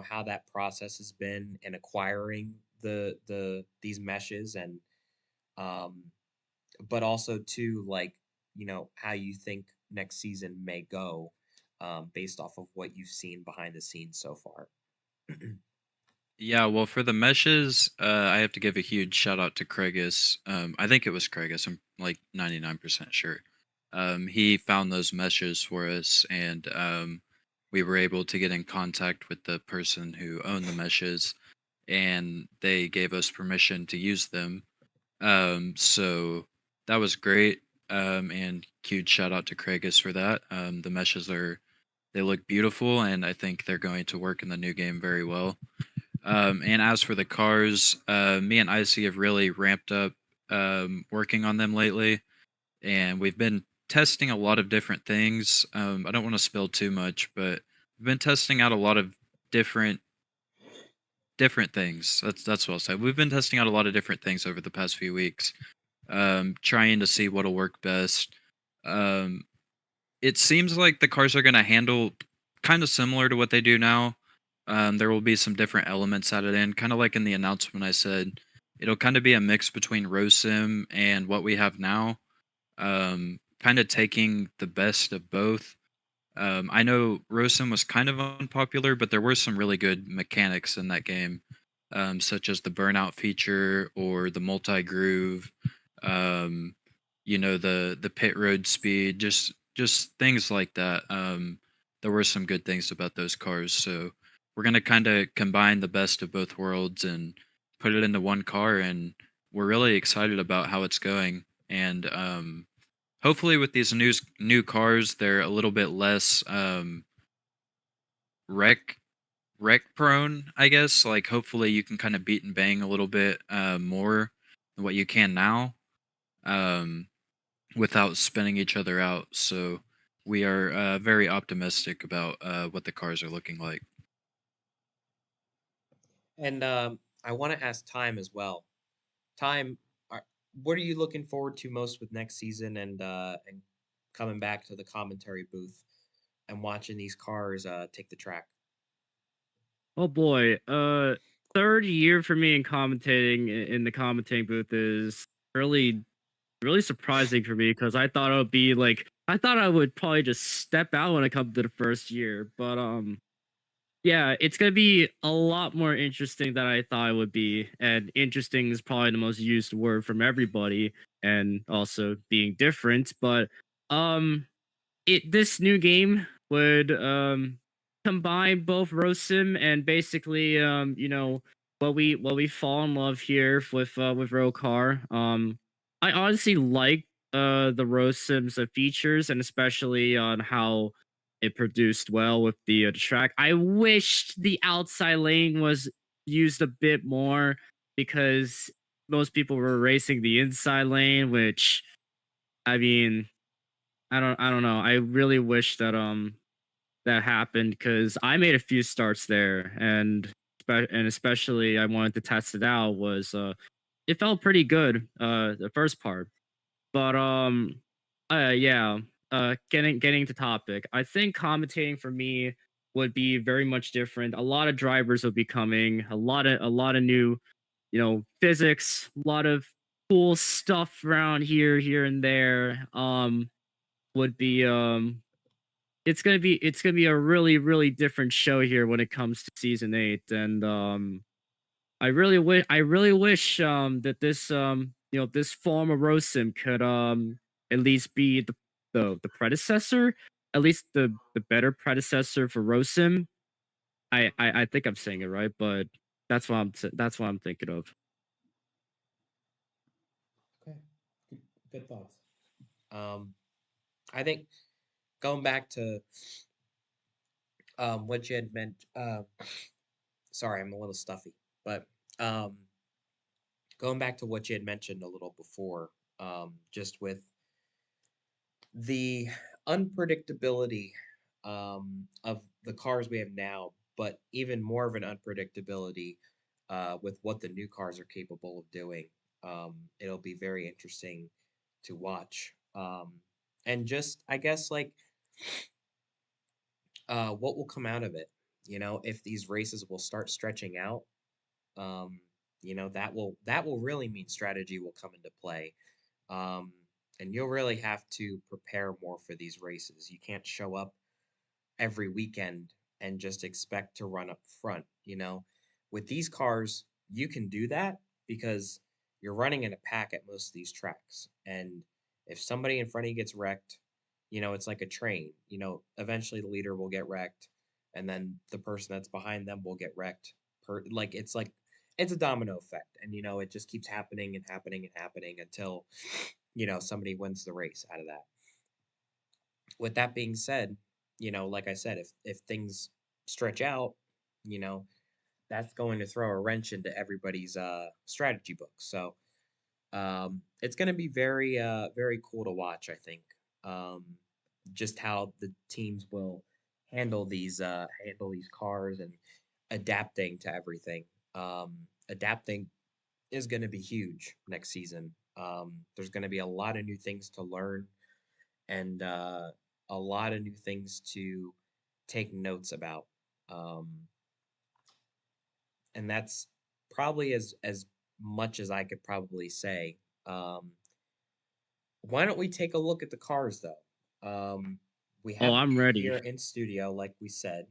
how that process has been in acquiring these meshes and um but also too like how you think next season may go based off of what you've seen behind the scenes so far. Yeah, well, for the meshes, I have to give a huge shout out to Craigus. I think it was Craigus. I'm like 99% sure. He found those meshes for us, and we were able to get in contact with the person who owned the meshes, and they gave us permission to use them. So that was great. And huge shout out to Craigus for that. The meshes they look beautiful, and I think they're going to work in the new game very well. And as for the cars, me and Icy have really ramped up working on them lately, and we've been testing a lot of different things. I don't want to spill too much, but we've been testing out a lot of different different things. That's what I'll say. We've been testing out a lot of different things over the past few weeks, trying to see what'll work best. Um, it seems like the cars are going to handle kind of similar to what they do now. There will be some different elements added in, kind of like in the announcement I said. It'll kind of be a mix between ROSIM and what we have now, kind of taking the best of both. I know ROSIM was kind of unpopular, but there were some really good mechanics in that game, such as the burnout feature or the multi groove. Um, the pit road speed, just things like that. There were some good things about those cars, so we're gonna kind of combine the best of both worlds and put it into one car, and we're really excited about how it's going. And hopefully, with these new cars, they're a little bit less wreck wreck prone, I guess. Like hopefully, you can kind of beat and bang a little bit more than what you can now. Um, without spinning each other out. So we are very optimistic about what the cars are looking like. And I want to ask Time as well. Time, are, what are you looking forward to most with next season and coming back to the commentary booth and watching these cars take the track? Oh boy. Third year for me in commentating in the commentating booth is really surprising for me because I thought it would be like I thought I would probably just step out when I come to the first year, but yeah, it's gonna be a lot more interesting than I thought it would be, and interesting is probably the most used word from everybody, and also being different. But um, this new game would combine both Rosim and basically what we fall in love here with ROCAR. I honestly like the Rosim's features and especially on how it produced well with the track. I wished the outside lane was used a bit more because most people were racing the inside lane, which I mean I don't know. I really wish that that happened because I made a few starts there, and especially I wanted to test it out. Was it felt pretty good the first part, but yeah, getting to topic. I think commentating for me would be very much different. A lot of drivers would be coming. A lot of new, physics. A lot of cool stuff around here and there. Would be it's gonna be a really different show here when it comes to season 8, and I really wish that this this form of Rosim could at least be the predecessor, at least the better predecessor for Rosim. I think I'm saying it right, but that's what I'm thinking of. Okay, good thoughts. Um, I think going back to what you had meant. Sorry, I'm a little stuffy, but um, going back to what you had mentioned a little before, just with the unpredictability of the cars we have now, but even more of an unpredictability with what the new cars are capable of doing. It'll be very interesting to watch. And just, I guess, like, what will come out of it? If these races will start stretching out, um, that will really mean strategy will come into play. Um, and you'll really have to prepare more for these races. You can't show up every weekend and just expect to run up front. With these cars, you can do that because you're running in a pack at most of these tracks. And if somebody in front of you gets wrecked, it's like a train. Eventually the leader will get wrecked, and then the person that's behind them will get wrecked. It's a domino effect, and it just keeps happening and happening and happening until somebody wins the race out of that. With that being said, like I said, if things stretch out, you know, that's going to throw a wrench into everybody's strategy book. So it's going to be very cool to watch. I think um, just how the teams will handle these cars and adapting to everything. Adapting is going to be huge next season. There's going to be a lot of new things to learn and a lot of new things to take notes about. Um, and that's probably as much as I could probably say. Um, why don't we take a look at the cars though? We Oh, have them I'm ready. here in studio, like we said.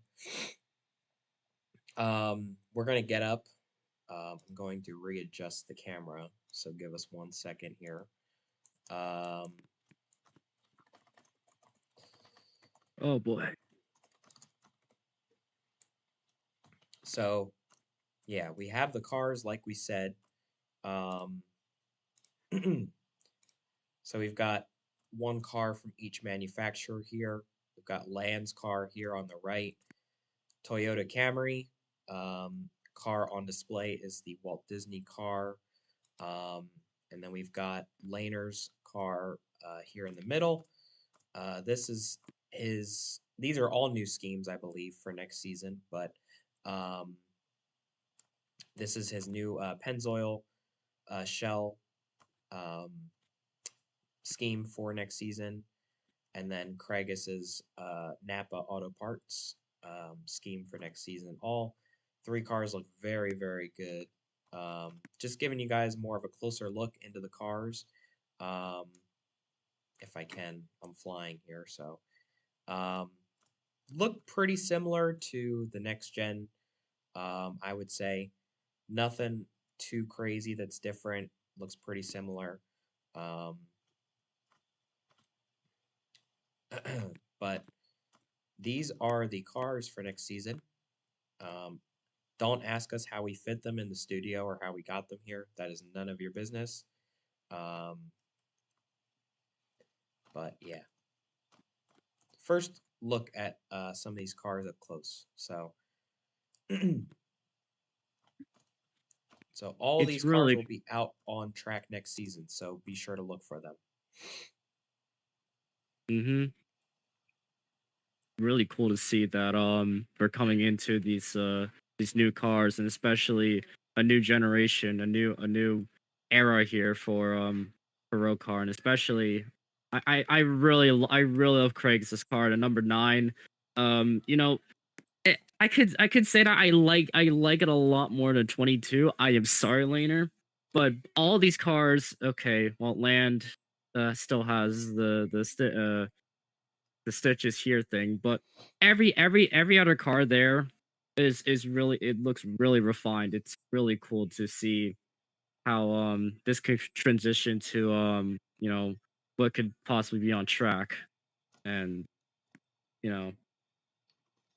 We're gonna get up. I'm going to readjust the camera, so give us 1 second here. Um, Oh boy. so yeah, we have the cars like we said. Um, so we've got one car from each manufacturer here. We've got Land's car here on the right, Toyota Camry. Car on display is the Walt Disney car. Um, and then we've got Laner's car here in the middle. This is these are all new schemes, I believe, for next season, but um, this is his new Pennzoil shell um, scheme for next season. And then Craigis's Napa Auto Parts scheme for next season. All three cars look very good. Just giving you guys more of a closer look into the cars. Um, if I can, I'm flying here, so um, look pretty similar to the next gen. I would say nothing too crazy that's different. Looks pretty similar. Um, but these are the cars for next season. Um, don't ask us how we fit them in the studio or how we got them here. That is none of your business. Um, but yeah, first look at some of these cars up close. So, so all It's these cars really will be out on track next season. So be sure to look for them. Mhm. Really cool to see that we're coming into these new cars, and especially a new generation, a new era here for ROCAR, and especially I really love Craig's car, the number 9. You know, I could say that I like it a lot more than 22. I am sorry, Laner, but all these cars, okay, well, Land still has the stitches here thing, but every other car there is really, it looks really refined. It's really cool to see how this could transition to what could possibly be on track. And you know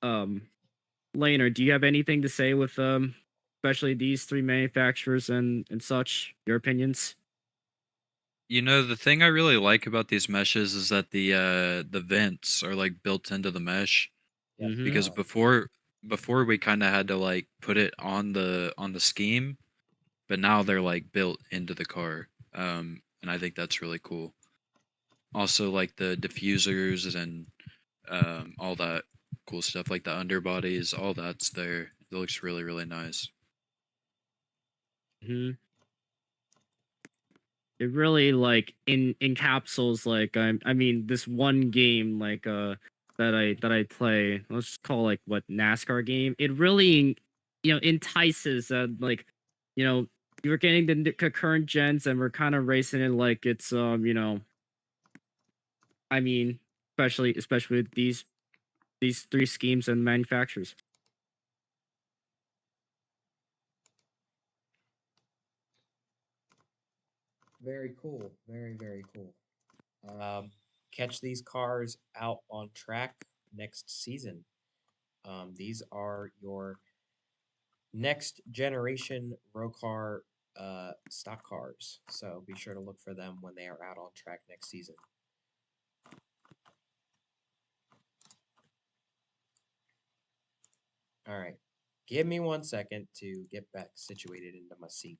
um Laner, do you have anything to say with especially these three manufacturers and such, your opinions? You know, the thing I really like about these meshes is that the vents are like built into the mesh, Yep. Mm-hmm. because before we kind of had to like put it on the scheme, but now they're like built into the car. And I think that's really cool. Also like the diffusers and all that cool stuff like the underbodies, all that's there. It looks really really nice. It really like in encapsulates like I mean this one game like that I play, let's just call like what NASCAR game. It really entices like you know you're getting the current gens, and we're kind of racing it like it's I mean especially with these three schemes and manufacturers. Very cool. Very, very cool. Um, Catch these cars out on track next season. These are your next generation ROCAR stock cars. So be sure to look for them when they are out on track next season. All right. Give me 1 second to get back situated into my seat.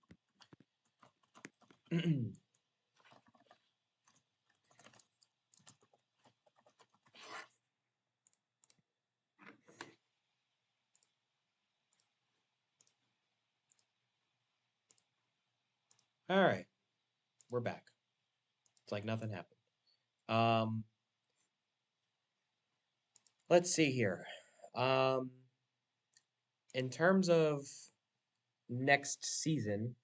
All right. We're back. It's like nothing happened. Um, let's see here. Um, in terms of next season,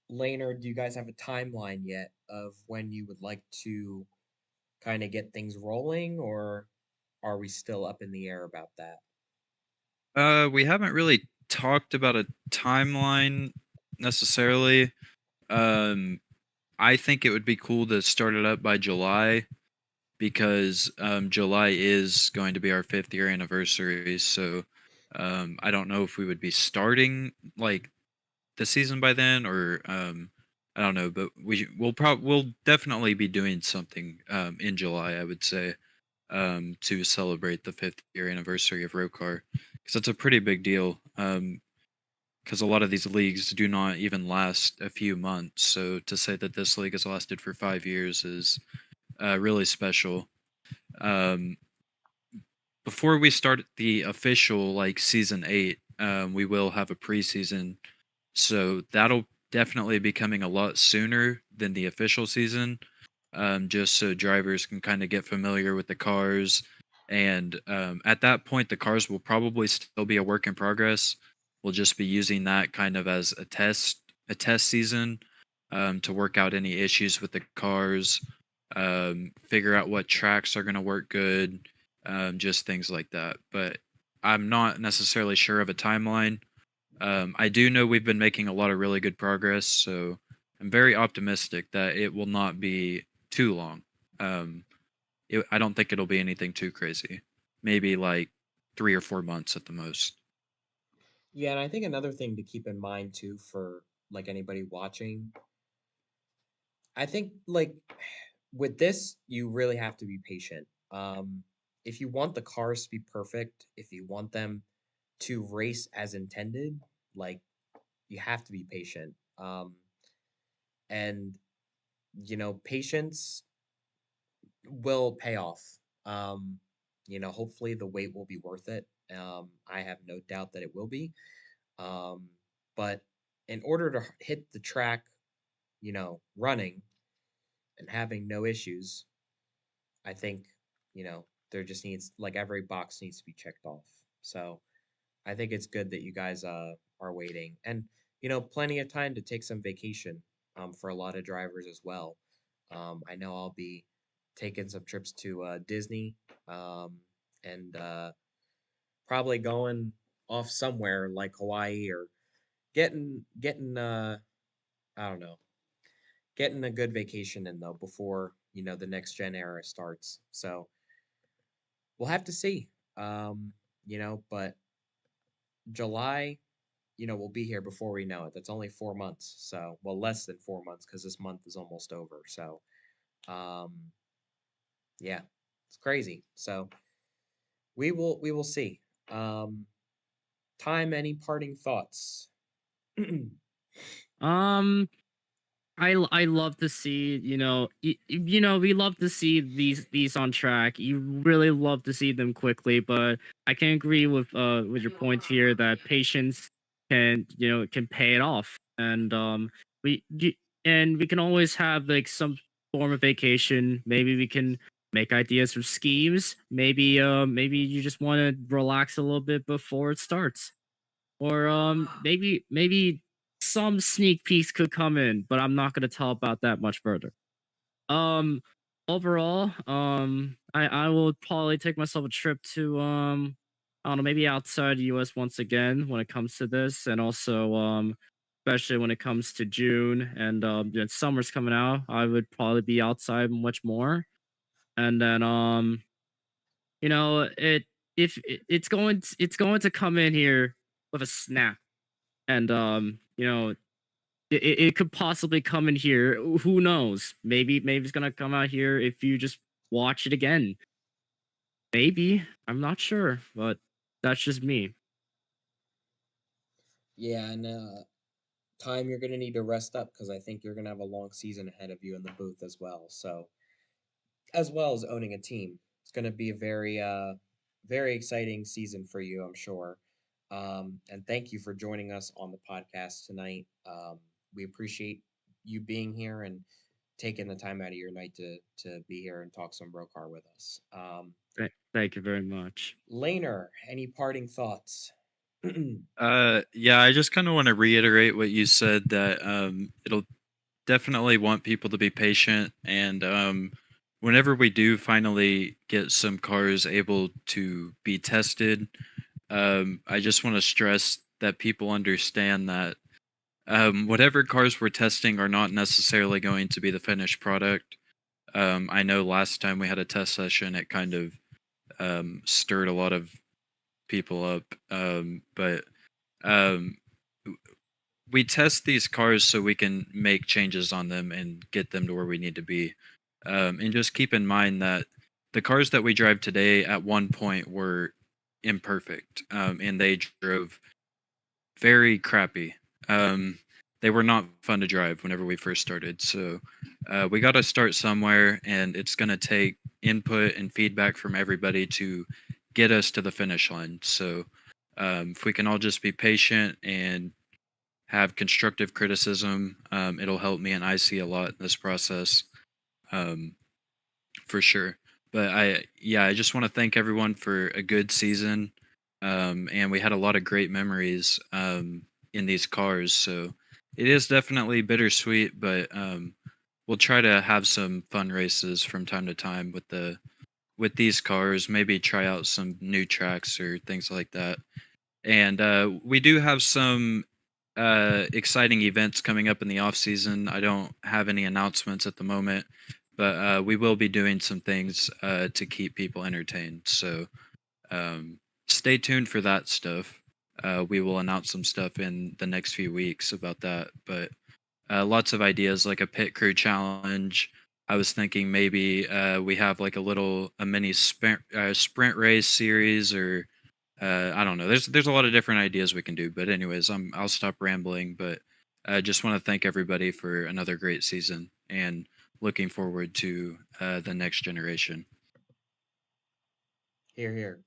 Laner, do you guys have a timeline yet of when you would like to kind of get things rolling, or are we still up in the air about that? We haven't really talked about a timeline necessarily. Um, I think it would be cool to start it up by July, because July is going to be our 5th year anniversary. So I don't know if we would be starting like the season by then, or I don't know, but we'll definitely be doing something in July, I would say, to celebrate the 5th year anniversary of ROCAR, because it's a pretty big deal. Because a lot of these leagues do not even last a few months. So to say that this league has lasted for 5 years is really special. Um, Before we start the official like season 8, we will have a preseason, so that'll definitely be coming a lot sooner than the official season, just so drivers can kind of get familiar with the cars. And at that point, the cars will probably still be a work in progress. We'll just be using that kind of as a test season, to work out any issues with the cars, figure out what tracks are going to work good, just things like that. But I'm not necessarily sure of a timeline. I do know we've been making a lot of really good progress, so I'm very optimistic that it will not be too long. Um, I don't think it'll be anything too crazy. Maybe like 3 or 4 months at the most. Yeah, and I think another thing to keep in mind too for like anybody watching, I think like with this, you really have to be patient. If you want the cars to be perfect, if you want them to race as intended, like you have to be patient. And patience will pay off. Hopefully the wait will be worth it. I have no doubt that it will be. Um, but in order to hit the track, running and having no issues, I think, there just needs like every box needs to be checked off. So I think it's good that you guys are waiting and plenty of time to take some vacation for a lot of drivers as well. I know I'll be taking some trips to Disney um, and probably going off somewhere like Hawaii or getting I don't know, getting a good vacation in though before, the next gen era starts. So we'll have to see. But July, we'll be here before we know it. That's only 4 months. So, well, less than 4 months because this month is almost over. So, um, yeah, it's crazy. So we will see. Um, any parting thoughts? Um, I love to see, we love to see these on track. You really love to see them quickly, but I can agree with your point here that patience can pay it off. And we y- and we can always have like some form of vacation. Maybe we can make ideas for schemes. Maybe you just want to relax a little bit before it starts. Or maybe some sneak peeks could come in, but I'm not gonna tell about that much further. Um Overall, I will probably take myself a trip to I don't know, maybe outside the US once again when it comes to this, and also especially when it comes to June and summer's coming out, I would probably be outside much more. And then it if it's going to come in here with a snap, and it could possibly come in here. Who knows? Maybe it's gonna come out here if you just watch it again. Maybe, I'm not sure, but that's just me. Yeah, and time you're gonna need to rest up because I think you're gonna have a long season ahead of you in the booth as well. So as well as owning a team. It's going to be a very exciting season for you, I'm sure. And thank you for joining us on the podcast tonight. We appreciate you being here and taking the time out of your night to be here and talk some ROCAR with us. Thank you very much. Laner, any parting thoughts? Yeah, I just kind of want to reiterate what you said that it'll definitely want people to be patient, and whenever we do finally get some cars able to be tested, I just want to stress that people understand that whatever cars we're testing are not necessarily going to be the finished product. I know last time we had a test session, it kind of stirred a lot of people up, but um, we test these cars so we can make changes on them and get them to where we need to be. And just keep in mind that the cars that we drive today at one point were imperfect, and they drove very crappy. Um, they were not fun to drive whenever we first started. So we got to start somewhere, and it's going to take input and feedback from everybody to get us to the finish line. So if we can all just be patient and have constructive criticism, it'll help me, and I see a lot in this process, um, for sure. But I just want to thank everyone for a good season, and we had a lot of great memories in these cars. So it is definitely bittersweet, but we'll try to have some fun races from time to time with these cars. Maybe try out some new tracks or things like that. And we do have some exciting events coming up in the off season. I don't have any announcements at the moment, but we will be doing some things to keep people entertained. So stay tuned for that stuff. We will announce some stuff in the next few weeks about that. But lots of ideas like a pit crew challenge. I was thinking maybe we have like a mini sprint race series, or I don't know. There's a lot of different ideas we can do. But anyways, I'll stop rambling. But I just want to thank everybody for another great season, and looking forward to the next generation. Here, here.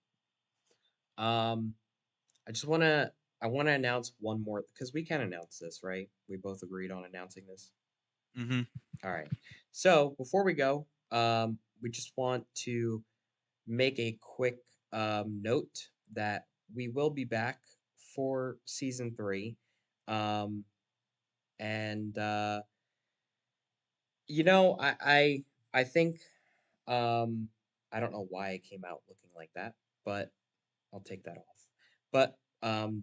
Um, I just want to announce one more because we can announce this, right? We both agreed on announcing this. Hmm. All right. So before we go, we just want to make a quick note that we will be back for season three. Um, and I think um, I don't know why it came out looking like that, but I'll take that off. But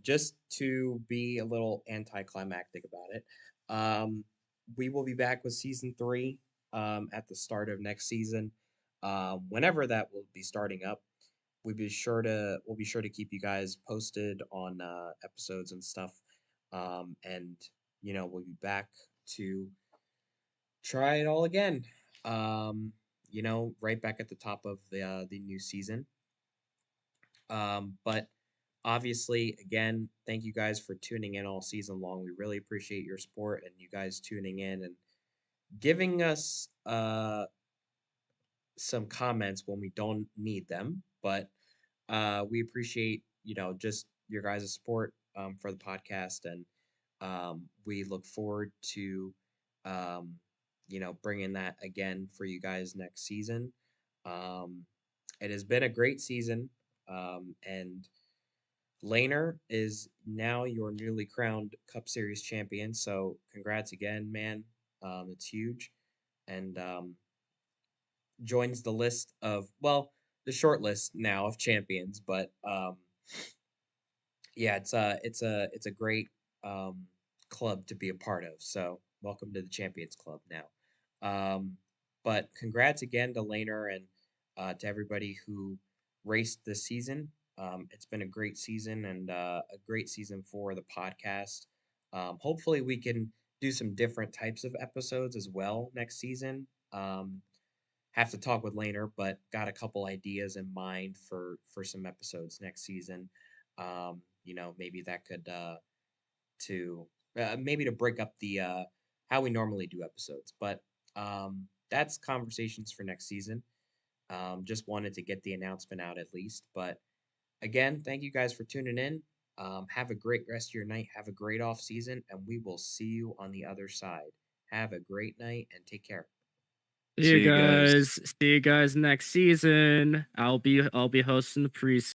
just to be a little anticlimactic about it, we will be back with season three at the start of next season. Whenever that will be starting up, we'll be sure to keep you guys posted on episodes and stuff. And we'll be back to try it all again. Um, right back at the top of the new season. But obviously, again, thank you guys for tuning in all season long. We really appreciate your support and you guys tuning in and giving us some comments when we don't need them. But we appreciate, just your guys' support for the podcast. And we look forward to, um, bringing that again for you guys next season. Um, it has been a great season. And Laner is now your newly crowned Cup Series champion. So congrats again, man. It's huge. And joins the list of, well, the short list now of champions, but yeah, it's a great um, club to be a part of. So welcome to the Champions Club now. Um, but congrats again to Laner and to everybody who raced this season. It's been a great season and a great season for the podcast. Hopefully, we can do some different types of episodes as well next season. Have to talk with Laner, but got a couple ideas in mind for some episodes next season. Maybe that could to maybe to break up the how we normally do episodes. But that's conversations for next season. Just wanted to get the announcement out at least. But again, thank you guys for tuning in. Have a great rest of your night. Have a great off season, and we will see you on the other side. Have a great night and take care. See you See you guys. guys. See you guys next season. I'll be hosting the pre